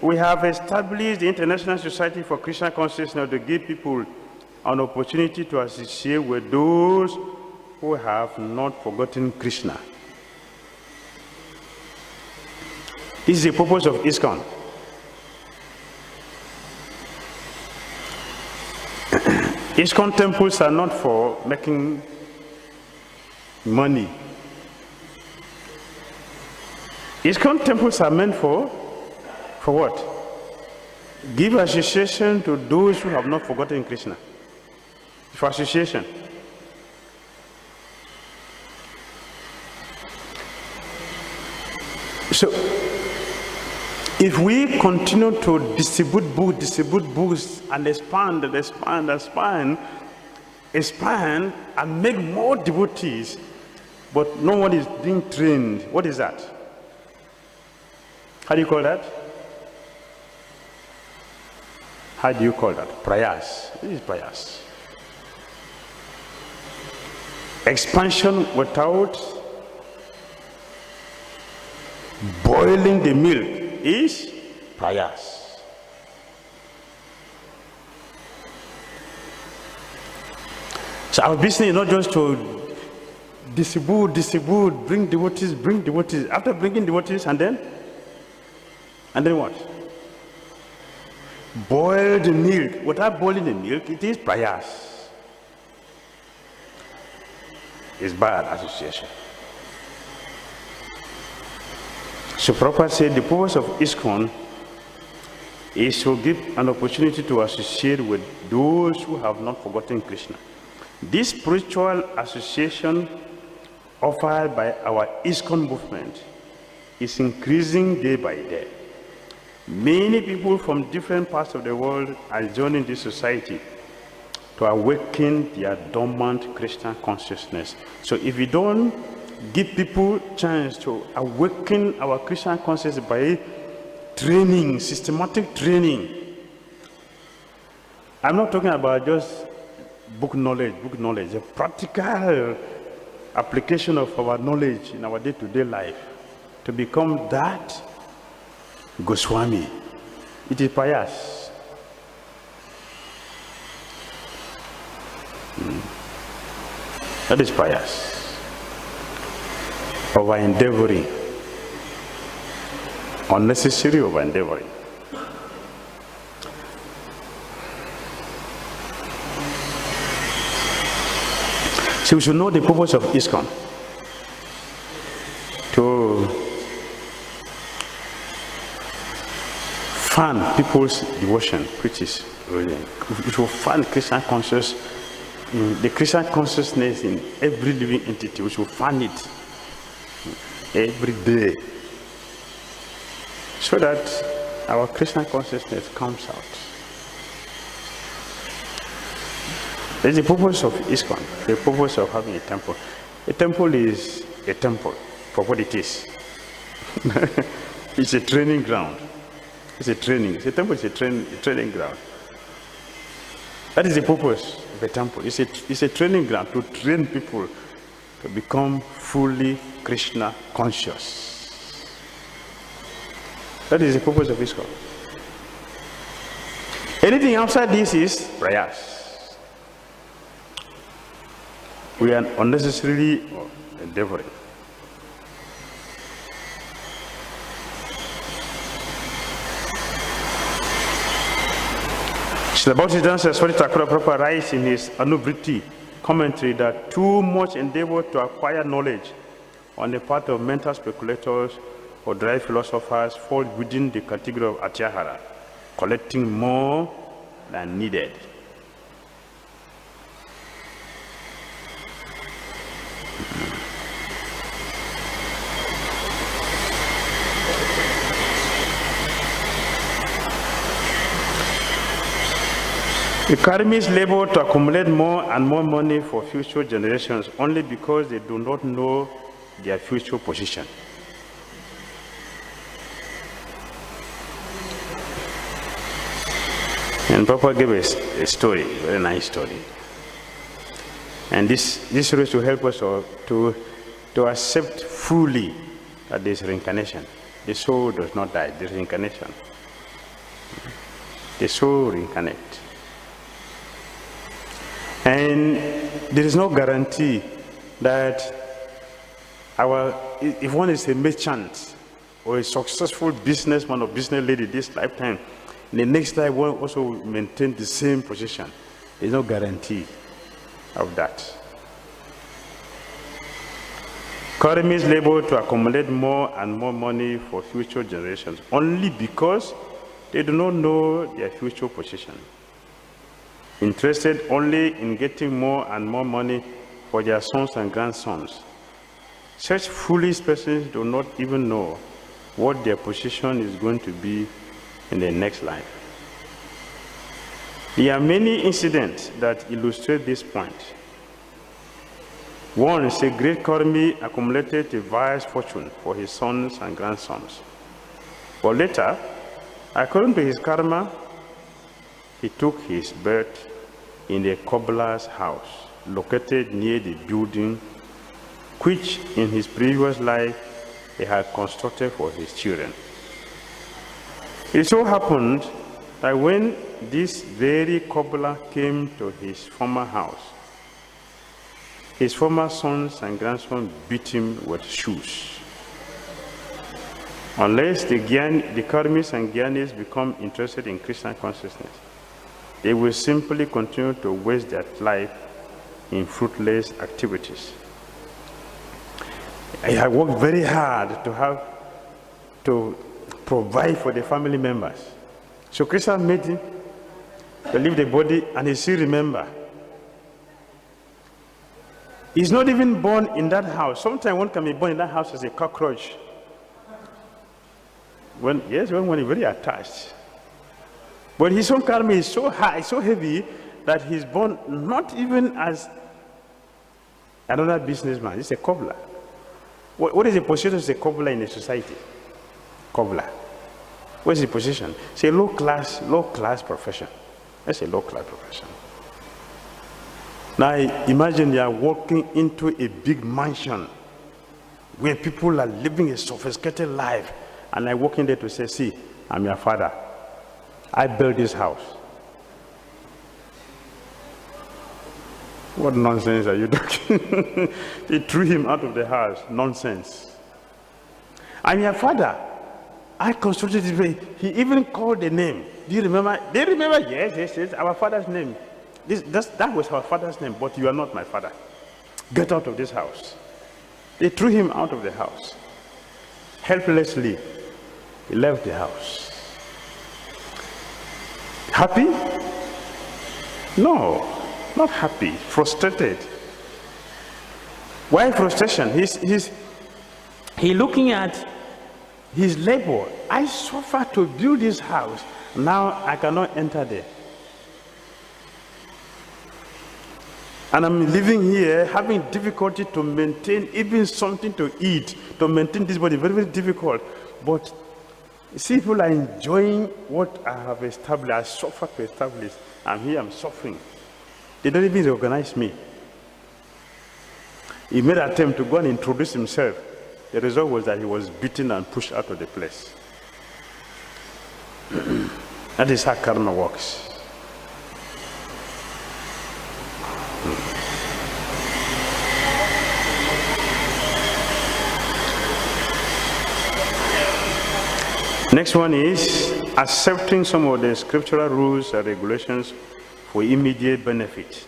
we have established the International Society for Krishna Consciousness to give people an opportunity to associate with those who have not forgotten Krishna. This is the purpose of ISKCON. ISKCON temples are not for making money. ISKCON temples are meant for what? Give association to those who have not forgotten Krishna. For association. So, if we continue to distribute books and expand and make more devotees, but no one is being trained, what is that? How do you call that? How do you call that? Prayas. This is prayas. Expansion without boiling the milk is prayas. So our business is not just to distribute, bring devotees. After bringing devotees, and then what? Boil the milk. Without boiling the milk, it is prayas. It's bad association. So Prabhupada said the purpose of ISKCON is to give an opportunity to associate with those who have not forgotten Krishna. This spiritual association offered by our ISKCON movement is increasing day by day. Many people from different parts of the world are joining this society to awaken their dormant Krishna consciousness. So if we don't give people chance to awaken our Krishna consciousness by training, systematic training. I'm not talking about just book knowledge, a practical application of our knowledge in our day-to-day life to become that Goswami. It is pious. That is pious. Over endeavoring, unnecessary over endeavoring. So we should know the purpose of ISKCON. To fan people's devotion, which is really, we should fan Krishna conscious in the Christian consciousness in every living entity. We should find it every day, so that our Christian consciousness comes out. There's the purpose of ISKCON, the purpose of having a temple. A temple is a temple for what it is. It's a training ground. It's a temple is a training ground. That is the purpose of a temple. It's a training ground to train people to become fully Kṛṣṇa conscious. That is the purpose of ISKCON. Anything outside this is prayers. We are unnecessarily endeavoring. Srila Bhaktisiddhanta Saraswati Thakur Prabhupada writes in his Anuvriti commentary that too much endeavor to acquire knowledge on the part of mental speculators or dry philosophers fall within the category of atyahara, collecting more than needed. The karmis labor to accumulate more and more money for future generations only because they do not know their future position. And Prabhupada gave a story, a very nice story. And this story to help us to accept fully that there is reincarnation. The soul does not die, there is reincarnation. The soul reincarnates. And there is no guarantee that if one is a merchant or a successful businessman or business lady this lifetime, in the next life one also maintain the same position. There is no guarantee of that. Karmis labor to accumulate more and more money for future generations only because they do not know their future position. Interested only in getting more and more money for their sons and grandsons. Such foolish persons do not even know what their position is going to be in the next life. There are many incidents that illustrate this point. Once, a great Karmi accumulated a vast fortune for his sons and grandsons. But later, according to his karma, he took his birth in a cobbler's house located near the building which in his previous life he had constructed for his children. It so happened that when this very cobbler came to his former house, his former sons and grandsons beat him with shoes. Unless the karmis and jnanis become interested in Christian consciousness, they will simply continue to waste their life in fruitless activities. I have worked very hard to provide for the family members. So Kṛṣṇa made him to leave the body and he still remember. He's not even born in that house. Sometimes one can be born in that house as a cockroach. When he's very attached. But his own karma is so high, so heavy, that he's born not even as another businessman. He's a cobbler. What is the position of a cobbler in a society? Cobbler. What is the position? It's a low class profession. That's a low class profession. Now imagine you are walking into a big mansion where people are living a sophisticated life, and I walk in there to say, see, I'm your father. I built this house. What nonsense are you talking? They threw him out of the house. Nonsense. I'm your father. I constructed it. He even called the name. Do you remember? They remember? Yes. Our father's name. That was our father's name, but you are not my father. Get out of this house. They threw him out of the house. Helplessly, he left the house. Happy? No. Not happy, frustrated. Why frustration? He's looking at his labor. I suffer to build this house. Now I cannot enter there. And I'm living here having difficulty to maintain even something to eat, to maintain this body, very, very difficult. But see, people are enjoying what I have established, I suffer to establish. I'm here, I'm suffering. They don't even recognize me. He made an attempt to go and introduce himself. The result was that he was beaten and pushed out of the place. That is how karma works. Next one is accepting some of the scriptural rules and regulations for immediate benefit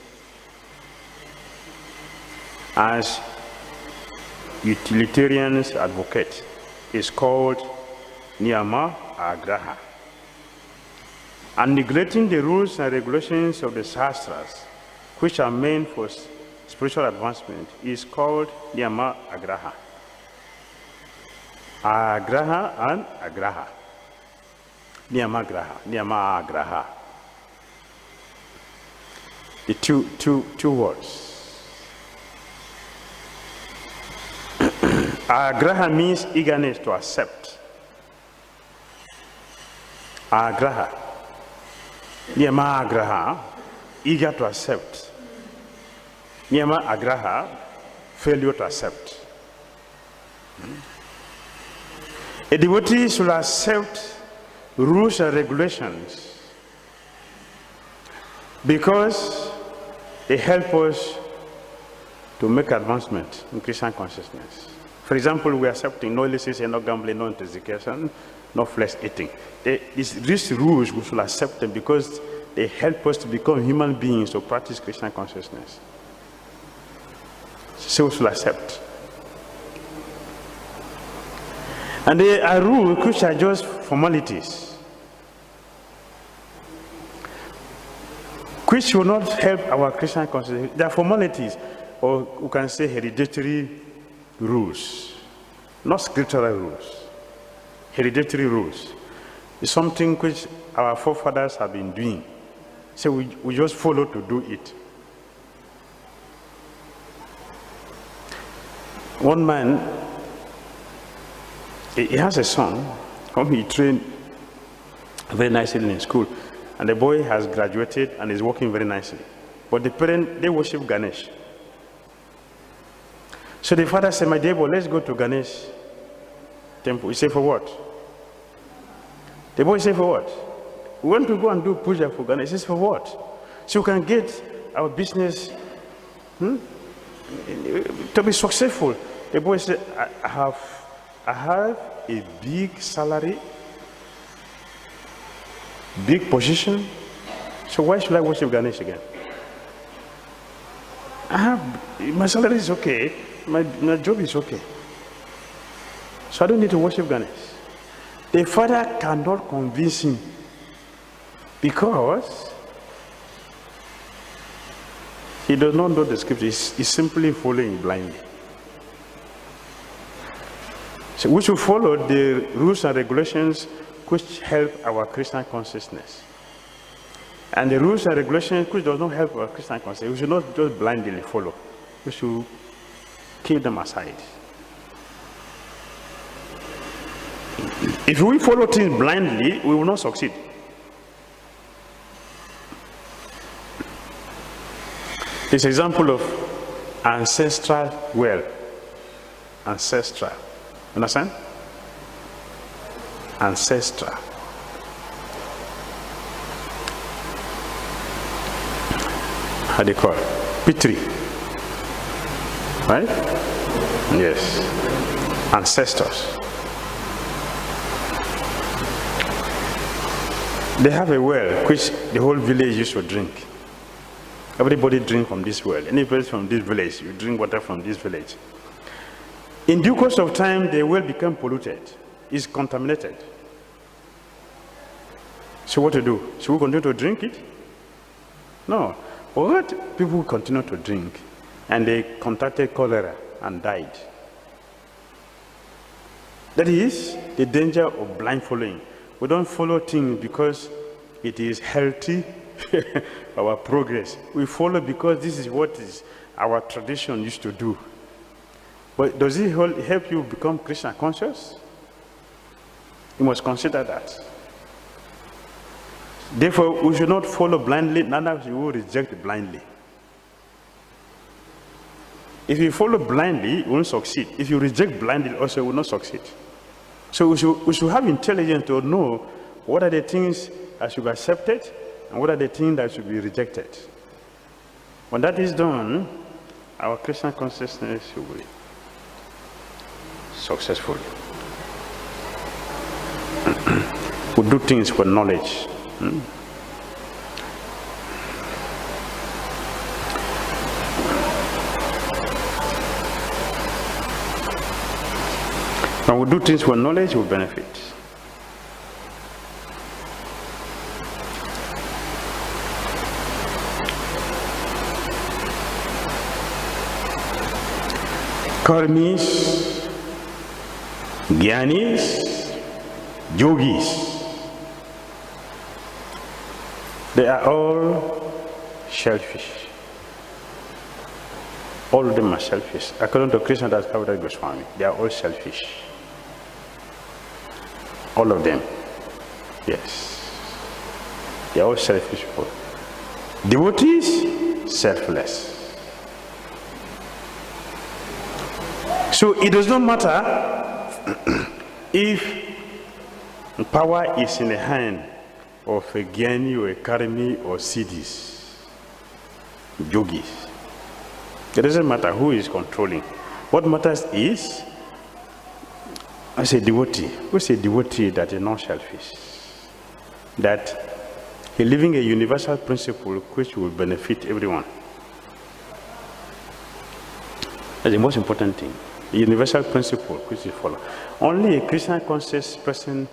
as utilitarians advocate. Is called niyama agraha. And neglecting the rules and regulations of the shastras, which are meant for spiritual advancement, is called niyama agraha. Agraha and agraha. Niyama agraha. The two words. Agraha means eagerness to accept. Agraha. Niyama agraha, eager to accept. Niyama agraha, failure to accept. A devotee should accept rules and regulations because they help us to make advancement in Christian consciousness. For example, we are accepting no illicit, no gambling, no intoxication, no flesh eating. These rules, we should accept them because they help us to become human beings to practice Christian consciousness. So we should accept. And there are rules which are just formalities, which will not help our Christian consciousness. They are formalities, or we can say hereditary rules, not scriptural rules. Hereditary rules is something which our forefathers have been doing. So we just follow to do it. One man, he has a son whom he trained very nicely in school, and the boy has graduated and is working very nicely. But the parents, they worship Ganesh. So the father said, my dear boy, let's go to Ganesh temple. He said, for what? The boy said, for what? We want to go and do puja for Ganesh. He says, for what? So we can get our business to be successful. The boy said, I have a big salary, big position, so why should I worship Ganesh again? My salary is okay, my job is okay, so I don't need to worship Ganesh. The father cannot convince him because he does not know the scripture. He's simply following blindly. So we should follow the rules and regulations which help our Christian consciousness. And the rules and regulations which does not help our Christian consciousness, we should not just blindly follow. We should keep them aside. If we follow things blindly, we will not succeed. This example of ancestral well. Ancestral. Understand? Ancestral. How do you call it? Pitri. Right? Yes. Ancestors. They have a well which the whole village used to drink. Everybody drink from this well. Anybody from this village, you drink water from this village. In due course of time, the well become polluted. It's contaminated. So what to do? Should we continue to drink it? No. But people continue to drink, and they contracted cholera and died. That is the danger of blind following. We don't follow things because it is healthy, our progress. We follow because this is what is our tradition used to do. But does it help you become Kṛṣṇa conscious? You must consider that. Therefore, we should not follow blindly, neither you will reject blindly. If you follow blindly, you won't succeed. If you reject blindly, also you will not succeed. So we should have intelligence to know what are the things that should be accepted and what are the things that should be rejected. When that is done, our Kṛṣṇa consciousness will be successful. We do things for knowledge. When we do things for knowledge, we benefit. Karmis, Gyanis, Yogis, they are all selfish. All of them are selfish. According to Kṛṣṇa Das Swami, they are all selfish. All of them. Yes. They are all selfish people. Devotees, selfless. So it does not matter if power is in the hand of a Gyani or a Karmi or Siddhis, yogis. It doesn't matter who is controlling. What matters is, as a devotee, who's a devotee that is not selfish, that he living a universal principle which will benefit everyone. That's the most important thing. The universal principle which is followed. Only a Kṛṣṇa conscious person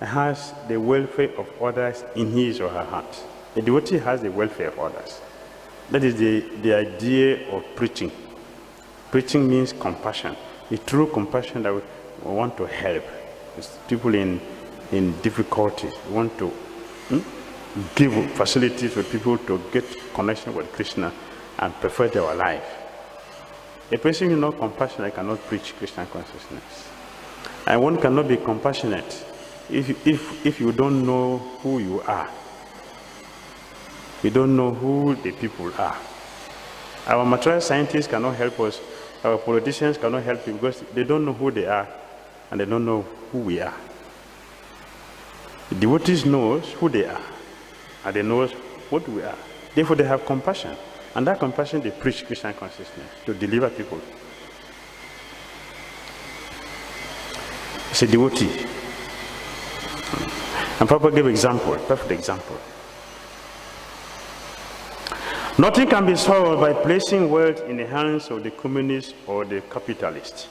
has the welfare of others in his or her heart. A devotee has the welfare of others. That is the idea of preaching. Preaching means compassion. A true compassion that we want to help people in difficulties. We want to give facilities for people to get connection with Kṛṣṇa and perfect their life. A person who is not compassionate cannot preach Kṛṣṇa consciousness. And one cannot be compassionate if you don't know who you are. You don't know who the people are. Our material scientists cannot help us. Our politicians cannot help you because they don't know who they are and they don't know who we are. The devotees knows who they are and they know what we are. Therefore, they have compassion. And that compassion, they preach Kṛṣṇa consciousness to deliver people. It's a devotee. And Prabhupada gave example, perfect example. Nothing can be solved by placing wealth in the hands of the communist or the capitalist.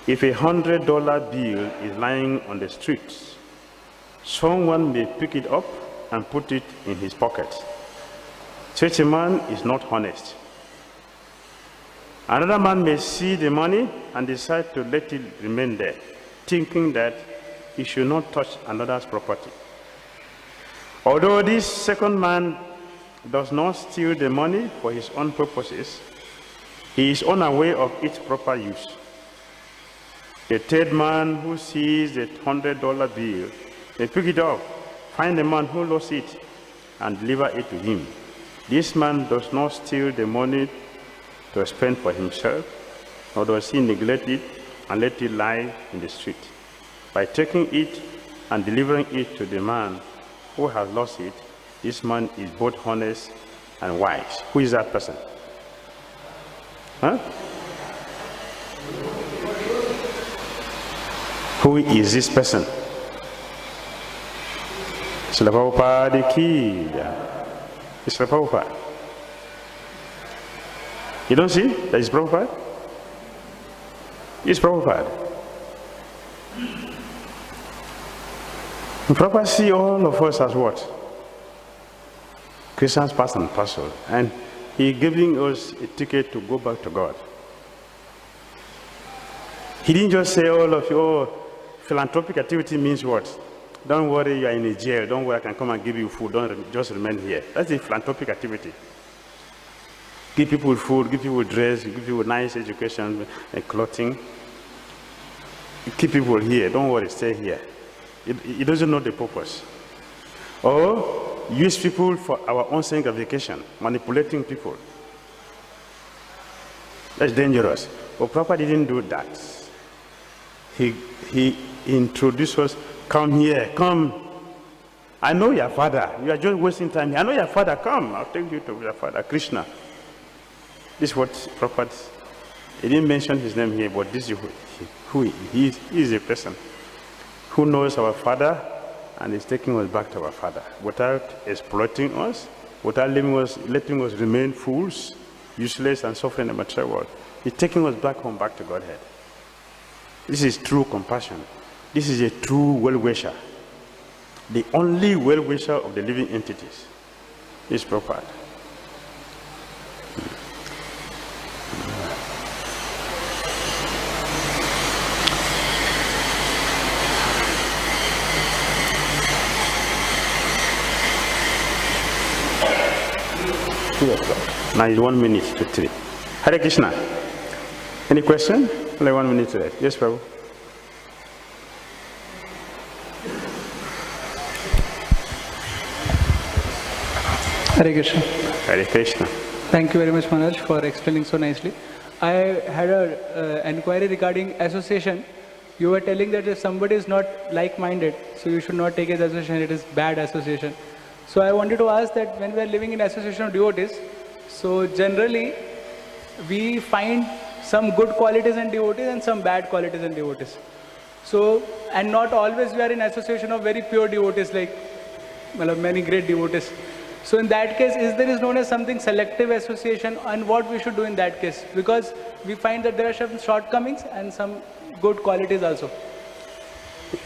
If a $100 bill is lying on the streets, someone may pick it up and put it in his pocket. Such a man is not honest. Another man may see the money and decide to let it remain there, thinking that he should not touch another's property. Although this second man does not steal the money for his own purposes, he is unaware of its proper use. The third man who sees the $100 bill may pick it up, find the man who lost it, and deliver it to him. This man does not steal the money to spend for himself, nor does he neglect it and let it lie in the street. By taking it and delivering it to the man who has lost it, this man is both honest and wise. Who is that person? Huh? Who is this person? Srila Prabhupada ki. It's Srila Prabhupada. You don't see that is Prabhupada? It's Prabhupada. And Prabhupada see all of us as what? Kṛṣṇa's part and parcel. And he giving us a ticket to go back to God. He didn't just say all of your philanthropic activity means what? Don't worry, you are in a jail. Don't worry, I can come and give you food. Don't just remain here. That's a philanthropic activity. Give people food, give people dress, give people nice education and clothing. Keep people here. Don't worry, stay here. It doesn't know the purpose. Or use people for our own sanctification, manipulating people. That's dangerous. But Prabhupada didn't do that. He introduced us, come here, come. I know your father. You are just wasting time here. I know your father. Come, I'll take you to your father, Kṛṣṇa. This is what Prabhupada, he didn't mention his name here, but this is who he is. He is a person who knows our father and is taking us back to our father without exploiting us, without letting us remain fools, useless and suffering in the material world. He's taking us back home, back to Godhead. This is true compassion. This is a true well-wisher. The only well-wisher of the living entities is Prabhupada. Now it's 1 minute to 3. Hare Krishna. Any question? Only 1 minute to that. Yes, Prabhu. Hare Krishna. Hare Krishna. Thank you very much, Manoj, for explaining so nicely. I had an inquiry regarding association. You were telling that if somebody is not like-minded, so you should not take his association, it is bad association. So I wanted to ask that when we are living in association of devotees, so generally we find some good qualities in devotees and some bad qualities in devotees. So, and not always we are in association of very pure devotees, like many great devotees. So in that case, is there known as something selective association, and what we should do in that case? Because we find that there are some shortcomings and some good qualities also.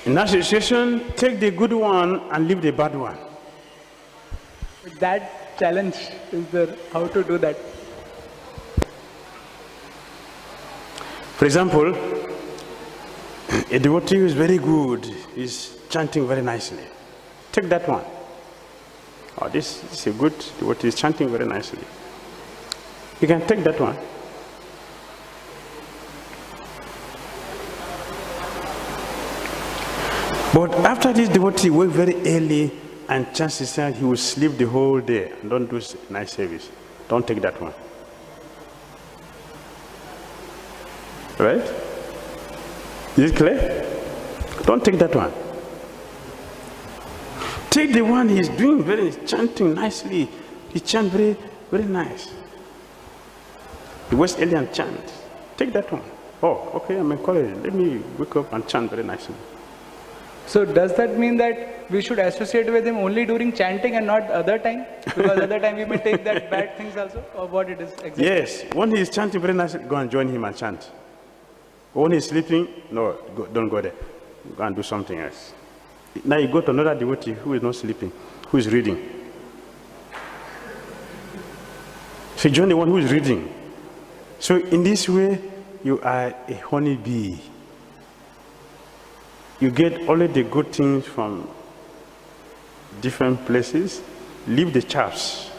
In association, take the good one and leave the bad one. That challenge is there, how to do that? For example, a devotee who is very good, is chanting very nicely. Take that one. Oh, this is a good devotee, is chanting very nicely. You can take that one. But after this devotee wake very early and chances are he will sleep the whole day and don't do nice service. Don't take that one. Right? Is it clear? Don't take that one. Take the one he's doing very, chanting nicely. He chant very, very nice. He wakes early and chant. Take that one. Oh, okay, I'm encouraged. Let me wake up and chant very nicely. So does that mean that we should associate with him only during chanting and not other time? Because other time we may take that bad things also, or what it is exactly? Yes, when he is chanting very nicely, go and join him and chant. When he's sleeping, no, don't go there. Go and do something else. Now you go to another devotee who is not sleeping, who is reading. So you join the one who is reading. So in this way, you are a honeybee. You get only the good things from different places. Leave the chaffs.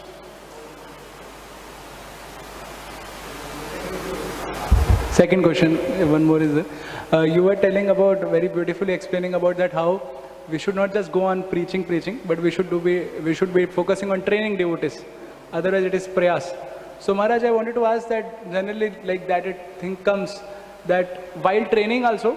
Second question, one more is there. You were telling about, very beautifully explaining about that how we should not just go on preaching, but we should be focusing on training devotees. Otherwise it is prayas. So Maharaj, I wanted to ask that generally like that thing comes that while training also,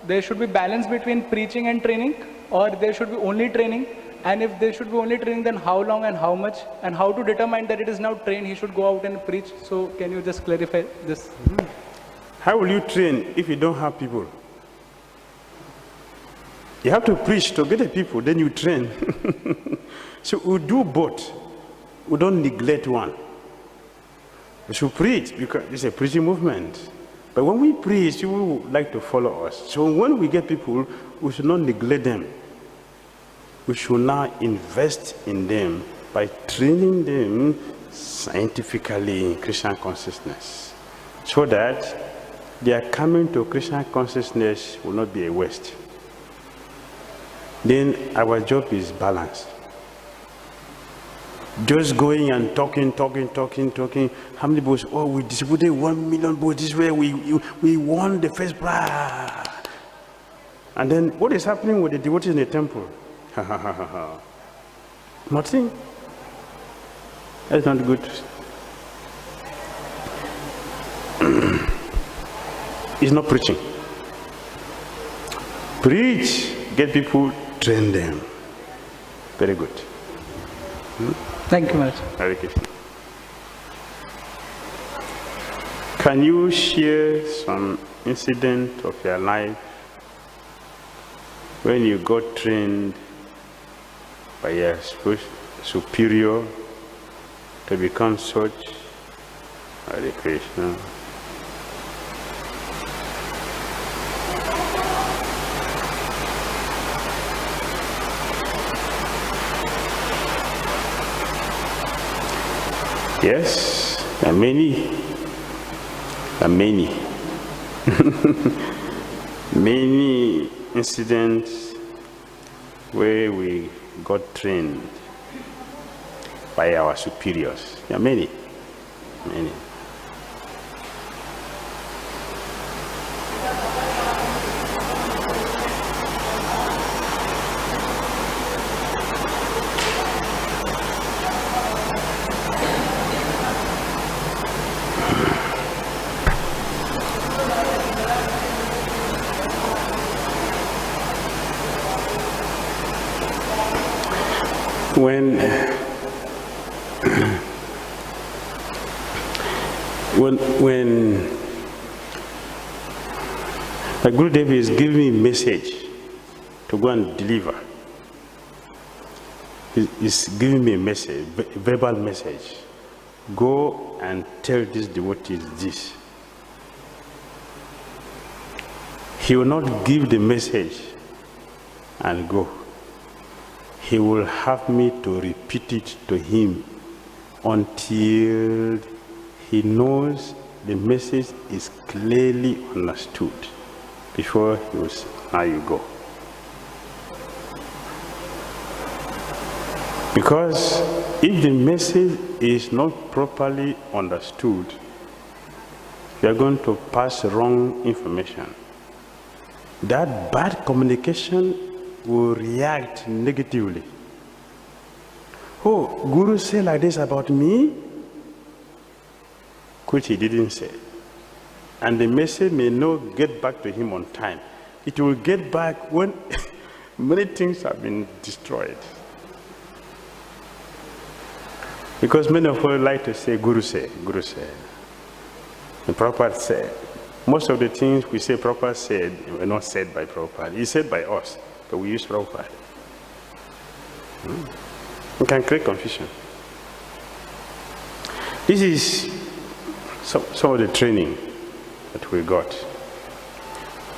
there should be balance between preaching and training, or there should be only training, and if there should be only training, then how long and how much, and how to determine that it is now trained, he should go out and preach. So can you just clarify this? How will you train if you don't have people? You have to preach to get the people, then you train. So we do both. We don't neglect one. We should preach because it's a preaching movement. But when we preach, people would like to follow us. So when we get people, we should not neglect them. We should now invest in them by training them scientifically in Krishna consciousness, so that their coming to Krishna consciousness will not be a waste. Then our job is balance. Just going and talking. How many books? Oh, we distributed 1 million books this way. We won the first prize. And then what is happening with the devotees in the temple? Nothing. That's not good. It's not preaching. Preach, get people, train them. Very good. Thank you, Maharaj. Hare Krishna. Can you share some incident of your life when you got trained by your superior to become such? Hare Krishna. Yes, there are many. Many incidents where we got trained by our superiors. There are many. When the Gurudev is giving me a message to go and deliver, he's giving me a message, a verbal message. Go and tell these devotees this. He will not give the message and go. He will have me to repeat it to him until he knows the message is clearly understood before he will say, now you go. Because if the message is not properly understood, you are going to pass wrong information. That bad communication will react negatively. Oh, Guru said like this about me, which he didn't say. And the message may not get back to him on time. It will get back when many things have been destroyed. Because many of us like to say, Guru said, Guru said. The Prabhupada said. Most of the things we say Prabhupada said were not said by Prabhupada. He said by us, but we use Prabhupada. It can create confusion. This is some of the training that we got.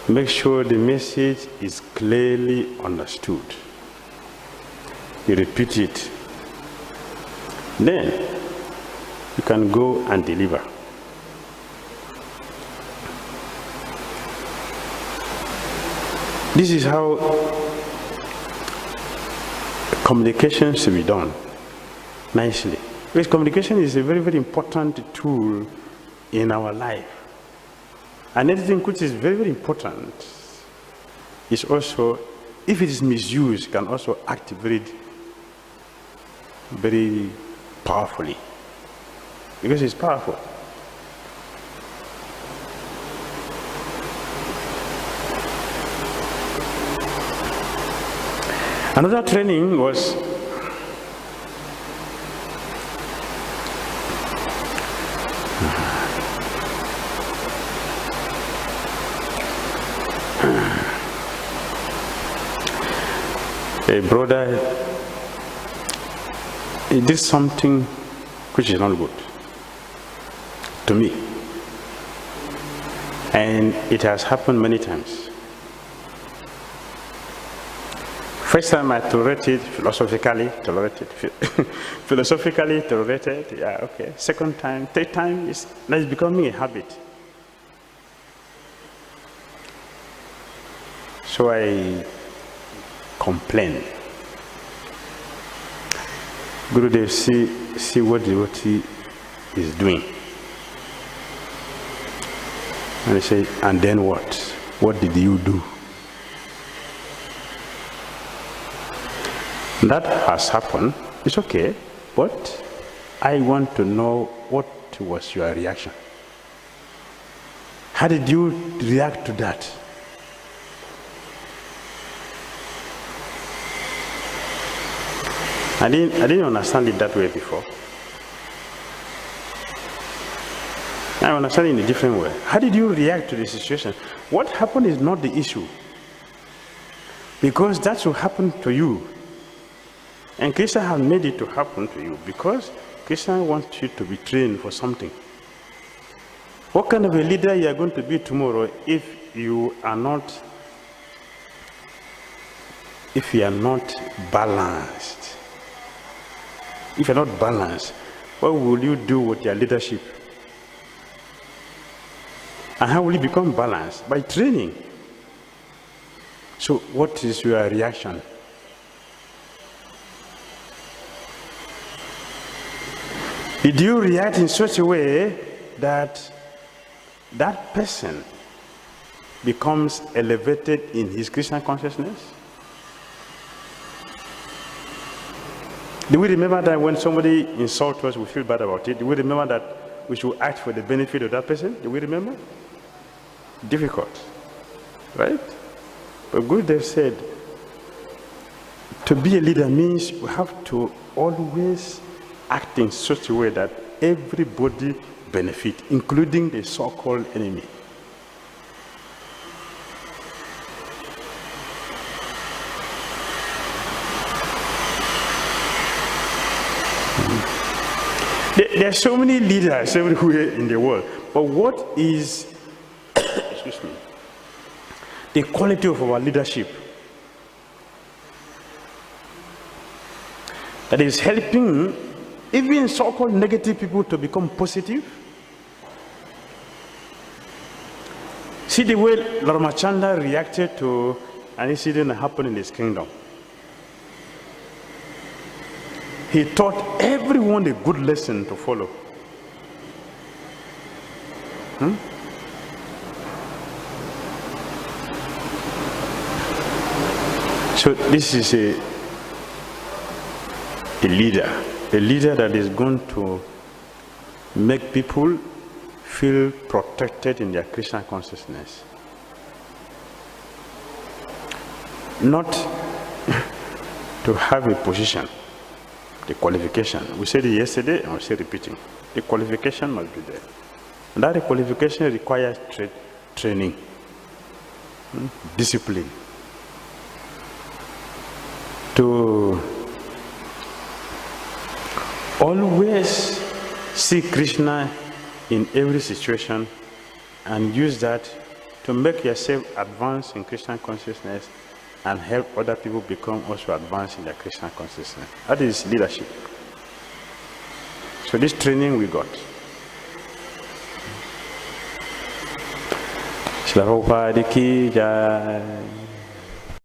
Make sure the message is clearly understood. You repeat it. Then you can go and deliver. This is how communication should be done nicely. Because communication is a very, very important tool in our life. And anything which is very, very important is also, if it is misused, can also act very, very powerfully. Because it's powerful. Another training was a brother, he did something which is not good to me. And it has happened many times. First time I tolerated, philosophically tolerated, philosophically tolerated, yeah, okay. Second time, third time, it's becoming a habit. So I complain. Gurudev, see what devotee is doing. And he said, and then what? What did you do? That has happened. It's okay, but I want to know what was your reaction. How did you react to that? I didn't understand it that way before. I understand it in a different way. How did you react to the situation? What happened is not the issue. Because that will happen to you. And Kṛṣṇa has made it to happen to you because Kṛṣṇa wants you to be trained for something. What kind of a leader you are going to be tomorrow if you are not balanced? If you're not balanced, what will you do with your leadership? And how will you become balanced? By training. So what is your reaction? Did you react in such a way that that person becomes elevated in his Kṛṣṇa consciousness? Do we remember that when somebody insults us, we feel bad about it? Do we remember that we should act for the benefit of that person? Do we remember? Difficult, right? But Gurudev said, to be a leader means you have to always act in such a way that everybody benefits, including the so-called enemy. There are so many leaders everywhere in the world, but what is excuse me, the quality of our leadership that is helping even so-called negative people to become positive? See the way Ramachandra reacted to an incident that happened in his kingdom. He taught everyone a good lesson to follow. So this is a leader that is going to make people feel protected in their Kṛṣṇa consciousness. Not to have a position, the qualification. We said it yesterday and we say repeating. The qualification must be there. And that qualification requires training, discipline. To always see Kṛṣṇa in every situation and use that to make yourself advance in Kṛṣṇa consciousness and help other people become also advanced in their Kṛṣṇa consciousness. That is leadership. So this training we got. Srila Prabhupada ki jai.